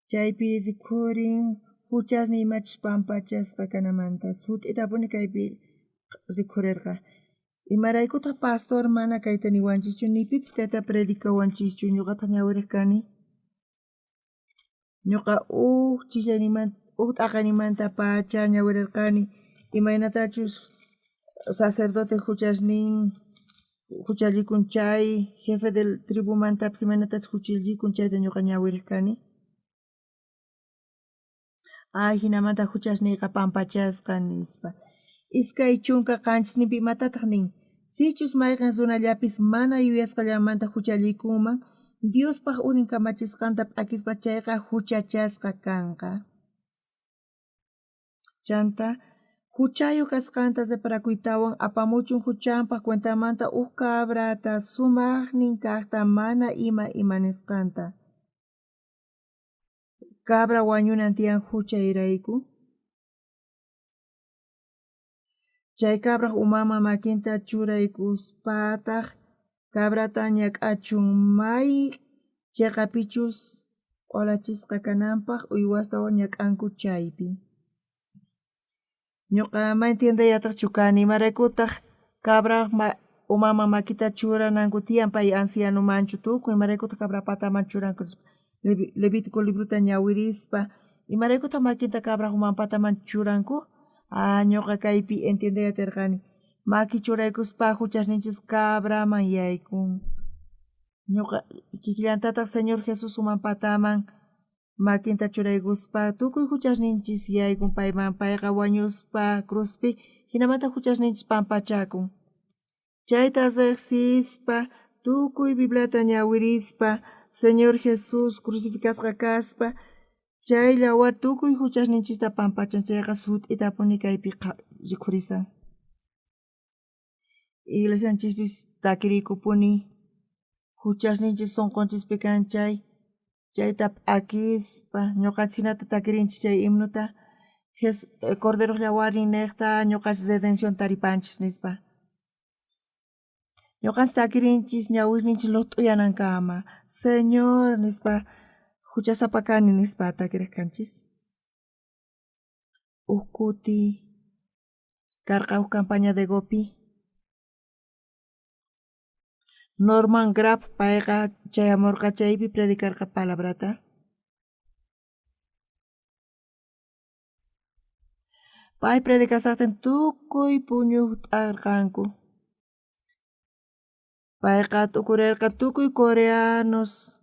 chaypi rikhurin huchasniy imachus pampachasqa kanamanta sut'itapuni kaypi rikhurirqa imaraykutaq pastor mana kayta niwanchischu ni pipis kayta predicawanchischu ñuqataq ñawiriq kani ñuqa t'aqaynimanta pacha ñawirirqani imaynatachus sacerdote huchallikun chay jefe del tribumantapis imaynatachus huchallikun chayta ñuqa ñawiriq kani hinamanta huchasniyqa pampachasqa nispa iskay chunka qanchisninpi imatataq nin sichus mayqan runallapis mana yuyasqallamanta huchallikunman Diospaq unin kamachisqanta p'akispa chayqa huchachasqa kanqa chanta huchayuq kasqanta separakuytawan apamuchun huchanpaq cuentamanta cabrata sumaqnin kaqta mana ima nisqanta cabra wañunan tiyan huchayrayku chay cabraq umama makinta churaykuspataq cabrata ñak'achun may chayqapichus q'olachisqa kananpaq uywastawan ñak'anku chaypi ñuqa ma entiendayataqchu kani imaraykutaq cabraq umama makita churananku tiyan pay ancianumanchu tukuy imaraykutaq cabra pataman churanku Levítico libruta ñawirispa imaraykutaq makinta cabraq umama pataman churanku ñuqa kaypi entiendayatirqani maki churaykuspa huchasninchis cabraman yaykun ñuqa kikillantataq Señor Jesus uman pataman makinta churaykuspa tukuy huchasninchis yaykun payman payqa wañuspa cruzpi hinamanta huchasninchis pampachakun chayta riqsispa tukuy Bibliata ñawirispa, Señor Jesús crucificasqa kaspa, chay llawar tukuy huchasninchista pampachan chayqa sut'itapuni kaypi rikhurisan. Iglesianchispis takirikupuni, huchasninchis sunqunchispi kan chayta p'akispa, ñuqanchiknata takirinchik chay himnuta, Cordero llawarin niqta ñuqanchik redención taripanchik nispa. Ñuqanchik takirinchik ñawirninchik lut'uyanankama, Señor nispa, huchasapa kani nispa takiriq kanchis. Kuti karqa campaña de Gopi. Norman Graf payqa chayamurqa chaypi predicarqa palabrata. Pay predicasaqtin tukuy puñuq t'arqanku. Payqa tukurirqa tukuy coreanos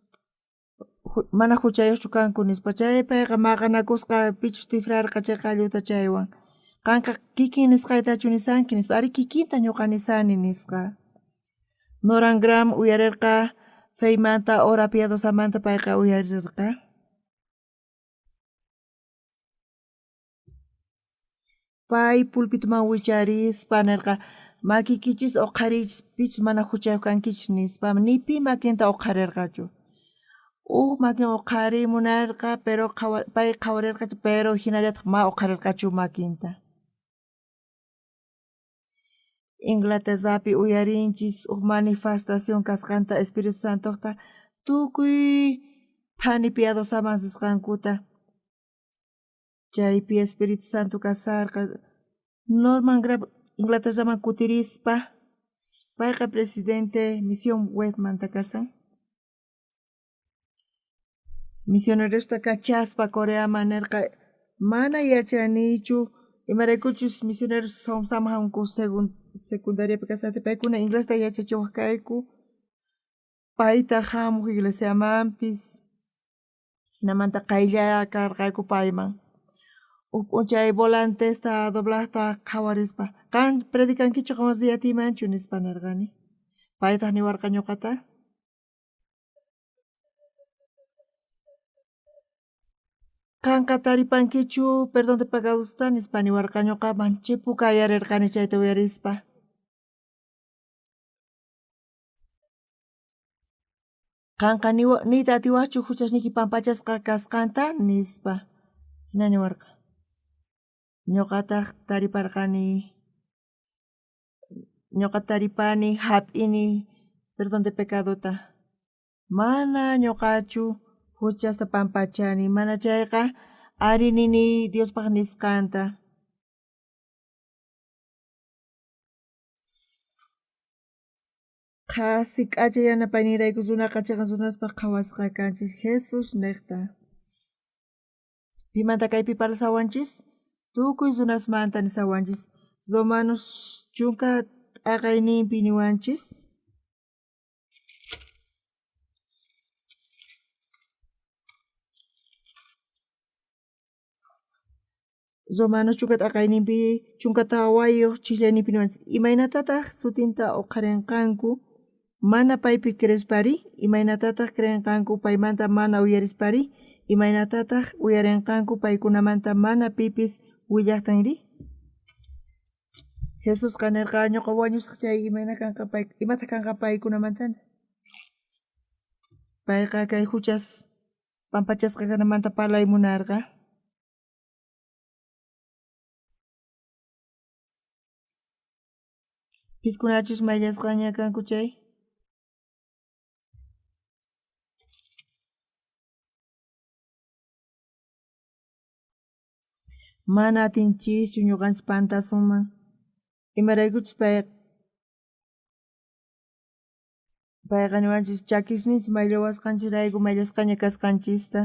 mana huchayuqchu kanku nispa, chay payqa maqanakusqa pichus tifrarqa chay qalluta chaywan. Qanqa kikin nisqaytachu nisanki nispa, ari kikinta ñuqa nisani nisqa. Norman Graf uyarirqa feymanta hora piadosamanta payqa uyarirqa. Pay pulpituman wicharispa nirqa makikichis uqharichis pichus mana huchayuq kankichis nispa nipi makinta uqharirqachu. Makin uqharimunarqa pero pay qhawarirqachu pero hinallataq ma uqharirqachu makinta. Inglaterrapi uyarinchis manifestación kasqanta Espíritu Santoqta tukuy phani piadosaman sisqankuta. Chaypi Espíritu Santo kasarqa Norman Graf Inglaterraman kutirispa payqa presidente Misión Westmanta kasan. Misionerosta kachaspa Coreaman nirqa mana yachanichu imaraykuchus misioneros samhamunku secundariapi kasati paykuna inglesta yachachiwaq kayku. Payta hamuq iglesiamanpis hinamanta qaylla karqayku payman. P'unchay volantesta doblaqta qhawarispa kan predicankichu qamas yatimanchu nispa nirqani. Paytaq niwarqa ñuqata. Kanqa taripankichu perdón de pecadosta nispa niwarqa ñuqa manchipu kayarirqani chayta uyarispa. Kanqa niyta atiwaqchu huchasniki pampachasqa kasqanta nispa. Hina niwarqa. Ñuqataq taripani hap'ini perdón de pecadota. Mana ñuqachu huchasta pampachani, mana chayqa arinini Diospaq nisqanta. Qasi k'acha yanapaynirayku runaqa chayqa runaspaq qhawasqa kanchis Jesús niqta. Pimanta kaypi parlasawanchis tukuy runasmanta nisawanchis. Romanos chunka t'aqayninpi niwanchis. Romanos chunka t'aqayninpi chunka tawayuq chiklayninpi niwanchis. Imaynatataq sutinta uqharinqanku mana paypi crespari, imaynatataq creenqanku paymanta mana uyarispari, imaynatataq uyarinqanku paykunamanta mana pipis willaqtanri. Jesús nirqa ñuqa wañusaq chay imata kanqa paykunamantana. Payqa kay huchas pampachasqa kanamanta parlay munarqa. Piskunachus mayllasqaña kanku chay. Mana atinchis ñuqanchis pantasuman. Imaraykuchus payqa niwanchis chakisninchis maylluwasqanchirayku mayllasqaña kasqanchista.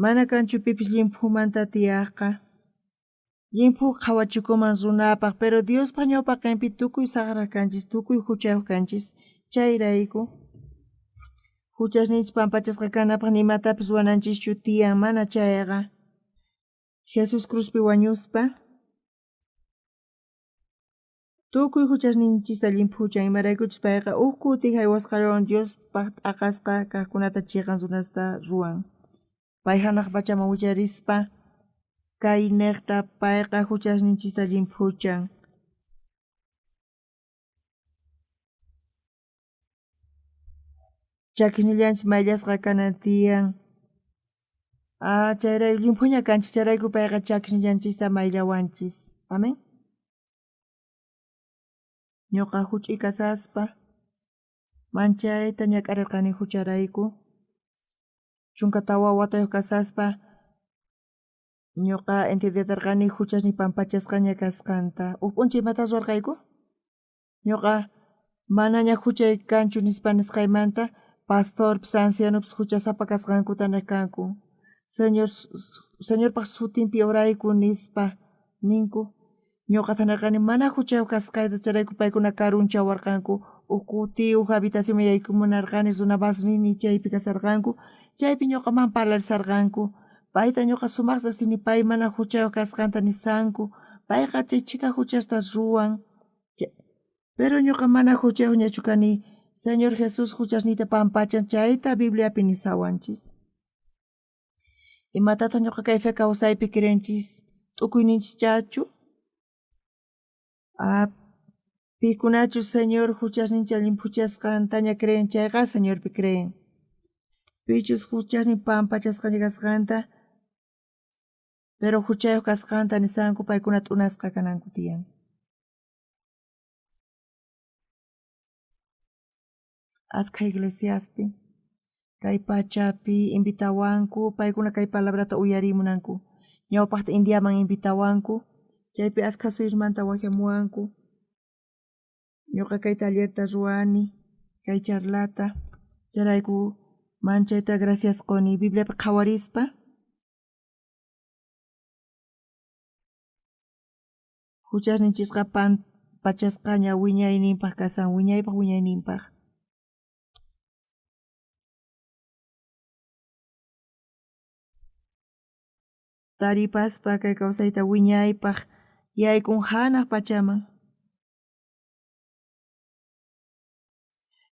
Mana kanchu pipis limphumanta tiyaqqa. Limpu qhawachikuman runapaq, pero Diospaq ñawpaqinpi tukuy saqraq kanchis, tukuy huchayuq kanchis. Chayrayku huchasninchis pampachasqa kanapaq nimatapis ruwananchischu tiyan mana chayqa. Jesús cruzpi wañuspa Tukuy huchasninchista limpuchan imaraykuchus payqa ukutik haywasqallawan Dios aqasqa kaqkunata chiqansunasta ruwan. Pay hanaq pachaman willarispa kay niqta payqa huchasninchista limpuchan. Chakishnillanchis mayllasqa kanan tiyan. Chayray limpuña kanchis chayrayku payqa chakishnillanchista mayllawanchis. Amén. Ñuqa huch'uy kasaspa manchayta ñak'arirqani hucharayku. Chunka tawa watayuq kasaspa ñuqa entienderqani huchasni pampachasqaña kasqanta. P'unchaw imatas ruwarqayku? Ñuqa manaña huchay kanchu nispa nisqaymanta pastorpis ancianopis huchasapa kasqankutana kanku. Señorpaq sutinpi orayku nispa ninku. Ñuqata narqani mana huchayuq kasqayta chayrayku paykuna karunchawarqanku. Ukuti habitacionman yaykumunarqani runa basnini chaypi kasarqanku. Chaypi ñuqaman parlarisarqanku. Payta ñuqa sumaqta sini pay mana huchayuq kasqanta nisanku. Payqa chay chika huchasta ruwan. Pero ñuqa mana huchayuqñachu kani. Señor Jesús huchasnita pampachan chayta Bibliapi nisawanchis. Imatata ñuqa kayfa kawsaypi kirinchis t'ukuyninchis chachu. Pikunachu Señor huchasnincha limpuchasqantaña creen chayqa Señorpi creen. Pichus huchasnin pampachasqaña kasqanta pero huchayuq kasqanta nisanku paykuna t'unasqa kananku tiyan. Askha iglesiaspi kay pachapi invitawanku paykuna kay palabrata uyarimunanku. Ñawpaqta Indiaman invitawanku. Chaypi askha suyusmanta wajamuwanku. Ñuqa kay tallerta ruwani, kay charlata. Chayrayku manchayta gracias quni Bibliapi qhawarispa. Huchasninchisqa pachasqaña wiñayninpaq kasan, wiñaypaq wiñayninpaq. Taripaspa kay kawsayta wiñaypaq yaykun hanaq pachaman.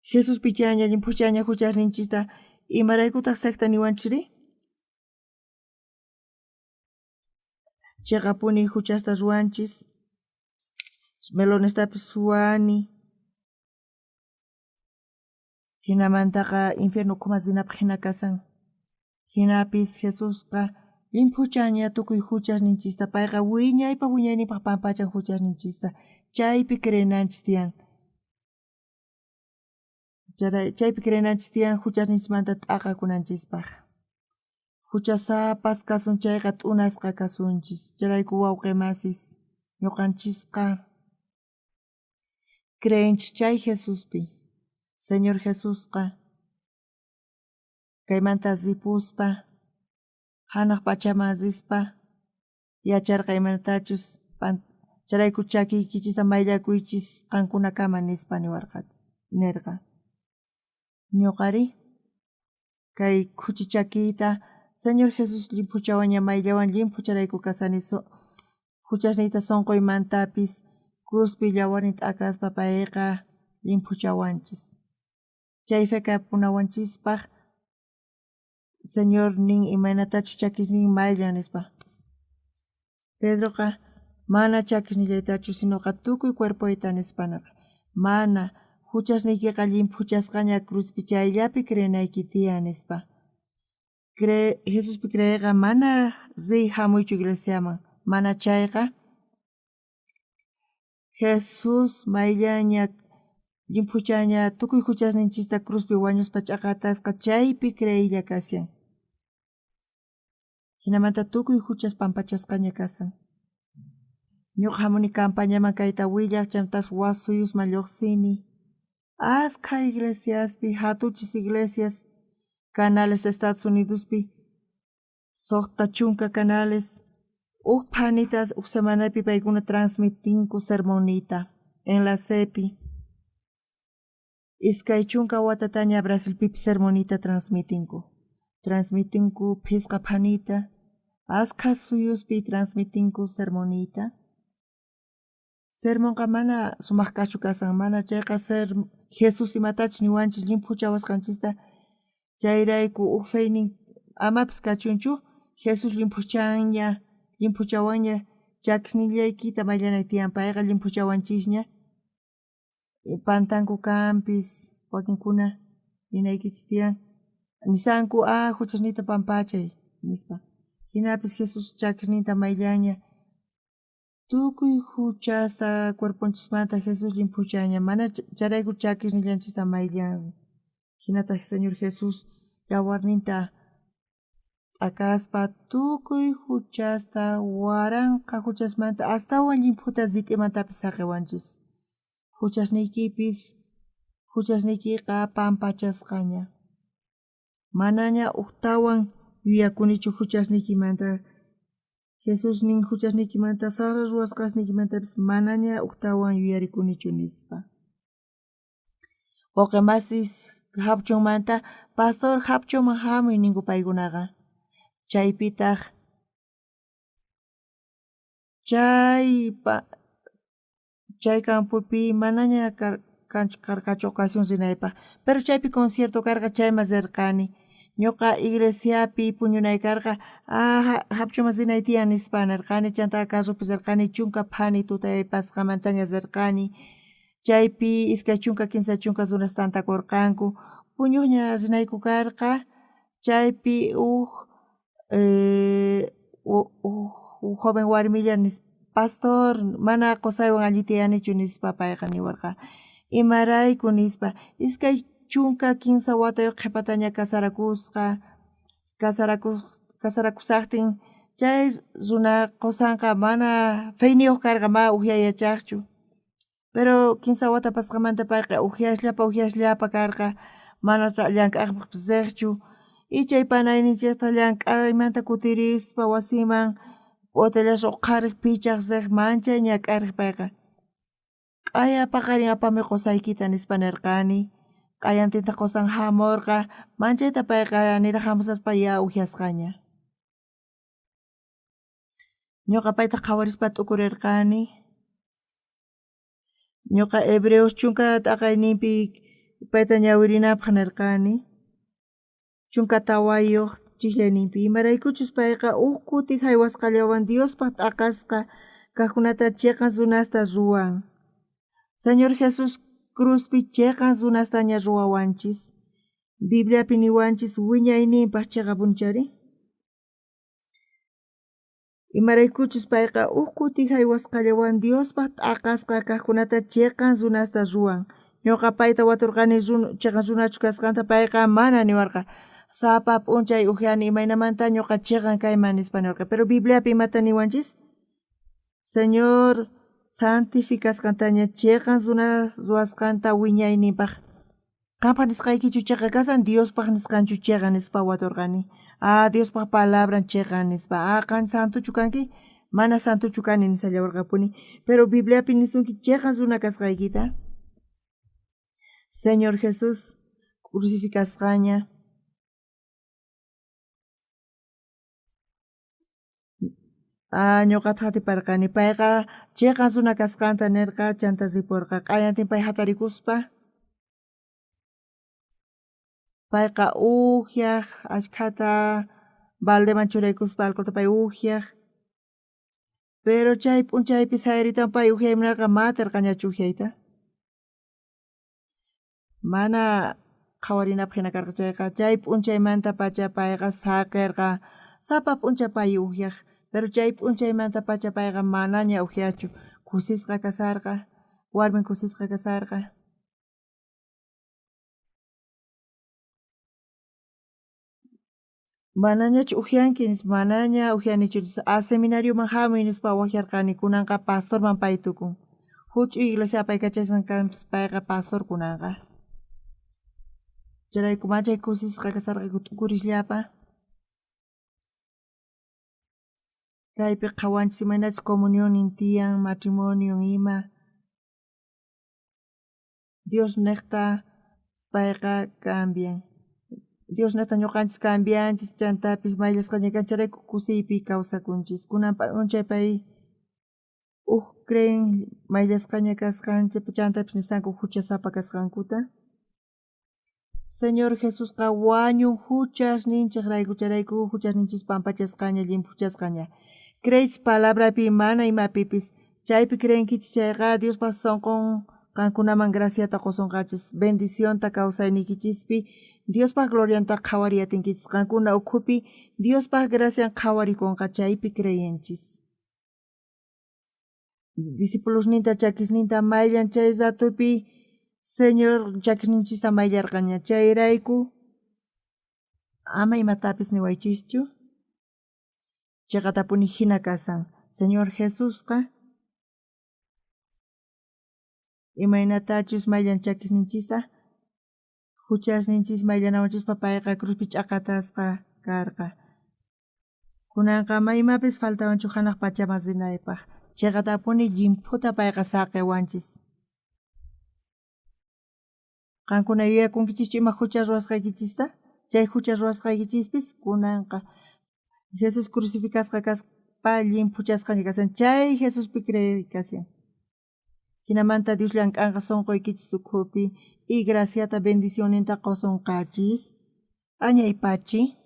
Jesus pichaña limpuchaña huchasninchista imaraykutaq saqta niwanchiri? Chiqapuni huchasta ruwanchis. Melonestapis suwani. Hinamantaqa infierno kumasinapaq hina kasan. Hinapis Jesusqa limpuchaña tukuy huchasninchista payqa wiñaypaq wiñayninpaq pampachan huchasninchista chaypi creenanchis tiyan. Chaypi creenanchis tiyan huchasninchimanta t'aqakunanchispaq. Huchasapas kasun chayqa t'unasqa kasunchis. Chayrayku wawqimasis ñuqanchisqa creenchis chay Jesuspi. Señor Jesusqa kaymanta ripuspa hanaq pachaman rispa yacharqa imanatachus chayrayku chakiykichista maylakuychis qankunakama nispa nirqa. Ñuqari kay khuchi chakiyta Señor Jesús limpuchawaña mayllawan limpucharayku kasani huchasniyta sunquymantapis cruzpi yawarnita akaspa payqa limpuchawanchis. Chay fekapunawanchispaq Señor nin imanatachu chakisnin mayllan nispa. Pedroqa mana chakisnillaytachu sinoqa tukuy cuerpoyta nispanaqa. Mana huchasniykiqa limpuchasqaña cruzpi chayllapi creenayki tiyan nispa. Jesuspi creeqa mana riy hamuychu iglesiaman. Mana chayqa Jesus mayllaña limpuchaña tukuy huchasninchista cruzpi wañuspa ch'aqatasqa chaypi creilla kasyan. Hinamanta tukuy huchas pampachasqaña kasan. Ñuqa hamuni campañaman kayta willaq chaymantapas wasuyusman lluqsini. Askha iglesiaspi hatuchis iglesias canales de Estados Unidospi soqta chunka canales panitas semanapi paykuna transmitinku sermonita en la CEPI. Iskay chunka watataña Brasilpipi sermonita transmitinku phisqa phanita. Askha suyuspi transmitinku sermonita. sermon mana sumaq kachu kasan mana chayqa ser Jesus imatach niwanchis llimpuchawasqanchista chayrayku feynin amapis kachunchu Jesus limpuchawanña chakisnillaykita mayllanak tiyan payqa limpuchawanchisña pantanku kanpis wakinkuna ninaykichis tiyan nisanku huchasnita pampachay nispa hinapis Jesus chakisninta mayllaña tukuy huchasta cuerponchismanta Jesus limpuchaña mana charayku chakisnillanchista mayllan hinata Señor Jesus yawarninta t'akaspa tukuy huchasta waranqa huchasmanta astawan limputa zit'imantapis saqiwanchis huchasniykiqa pampachasqaña manaña uqtawan yuyakunichu huchasniykimanta Jesus nin huchasniykimanta sara ruwasqasniykimantapis manaña uqtawan yuyarikunichu nispa oqemasis hapchunmanta pastor hapchunman hamuy ninku paykunaqa chaypitaq chay campupi manaña karqachu ocasión rinaypaq pero chaypi concierto karqa chayman rirqani ñuqa iglesiapi puñunaykarqa hapchunman rinay tiyan nispa nirqani chaytaqa carrupi rirqani chunka phani tutay pasqamantaña rirqani chaypi iskay chunka kinsa chunka runas tantakurqanku puñuqña rinayku karqa chaypi joven warmilla pastor mana qusaywan alli tiyanichu nispa payqa niwarqa imarayku nispa iskay chunka kinsa watayuq qhipataña kasarakusaqtin chay runa qusanqa mana feyniyuq karqa ma ujiayachaqchu pero kinsa wata pasqamanta payqa ujiashllapa karqa mana llank'aqpis riqchu y chay panayninchikta llank'aymanta kutirispa wasiman hotellash uqariq pichaq riq manchay ñak'ariq payqa q'aya paqarin apami qusaykita nispa nirqani q'ayantinta qusan hamurqa manchayta payqa niraq hamusaspa ya ujiasqaña ñuqa payta qhawarispa t'ukurirqani ñuqa hebreos chunka t'aqayninpi payta ñawirinapaq nirqani chunka tawayuq chiklayninpi imaraykuchus payqa kutik haywasqallawan Diospaq t'aqasqa kaqkunata chiqan runasta ruwan Señor Jesus cruzpi chiqan runastaña ruwawanchis Bibliapi niwanchis wiñayninpaq chiqapunchari imaraykuchus payqa kutik haywasqallawan Diospaq t'aqasqa kaqkunata chiqan runasta ruwan ñuqa payta waturqani chiqan runachu kasqanta payqa mana niwarqa sapa p'unchay ujiani imaynamanta ñuqa chiqan kayman nispa niwarqa pero Bibliapi imata niwanchis Señor santificasqantaña chiqan ruwasqanta wiñayninpaq qanpaq nisqaykichu chiqa kasan Diospaq nisqanchu chiqa nispa waturqani Diospaq palabran chiqan nispa qan santuchu kanki mana santuchu kani nisallawarqapuni pero Bibliapi nisunki chiqan runa kasqaykita Señor Jesus crucificasqaña ñuqata hatiparqani payqa chiqan runa kasqanta nirqa chanta ripurqa q'ayantin pay hatarikuspa payqa ujiaq achkata baldeman churaykuspa alcoholta pay ujiaq pero chay p'unchaypi sayritawan pay ujiyaymunarqa matarqañachu ujiyayta mana qhawarinapaq hina karqa chayqa chay p'unchaymanta pacha payqa saqirqa sapa p'uncha pay ujiaq pero chay p'unchaymanta pacha payqa manaña ujiachu kusisqa kasarqa warmin kusisqa kasarqa manañachu ujianki nispa manaña ujianichu seminarioman hamuy nispa wajarqani kunanqa pastorman pay tukun huch'uy iglesia apaykachaysan kanpis payqa pastor kunanqa chayraykun machay kusisqa kasarqa t'ukurishllapa kaypi qhawanchis imaynachus comunión tiyan matrimonio ima Dios niqta payqa cambian Dios niqta ñuqanchis cambianchis chantapis mayllasqaña kan chayrayku kusiypi kawsakunchis kunan p'unchay pay creen mayllasqaña kasqanchik chantapis nisanku huchasapa kasqankuta. Señor Jesús wañun huchasninchik rayku huchasninchis pampachasqaña llimpuchasqaña. Crees palabrapi mana imapipis chaypi creenkichik chayqa Diospa sonqon kankunaman graciata qosunqachis bendicionta kawsaynikichispi Diospa glorianta qhawariyatinkichis qankuna ukhupi Diospa gracian qhawarikunqa chaypi creenchis. Discípulosninta chakisninta mayllan chay ratupi Señor chakisninchista mayllarqaña chayrayku ama imatapis niwaychischu chayqatapuni hina kasan Señor Jesusqa imaynatachus mayllan chakisninchista huchasninchis mayllanawanchispa payqa cruzpi ch'aqatasqa karqa kunanqa maymapis faltawanchu hanaq pachaman rinaypaq chayqatapuni llimputa payqa saqiwanchis. Qankuna yuyakunkichischu ima hucha ruwasqaykichista chay hucha ruwasqaykichispis kunanqa Jesus crucificasqa kaspa llimpuchasqaña kasan chay Jesuspi creykasyan. Hinamanta Dios llank'anqa sunquykichis ukhupi y graciata bendicioninta qosunqachis añay pachi.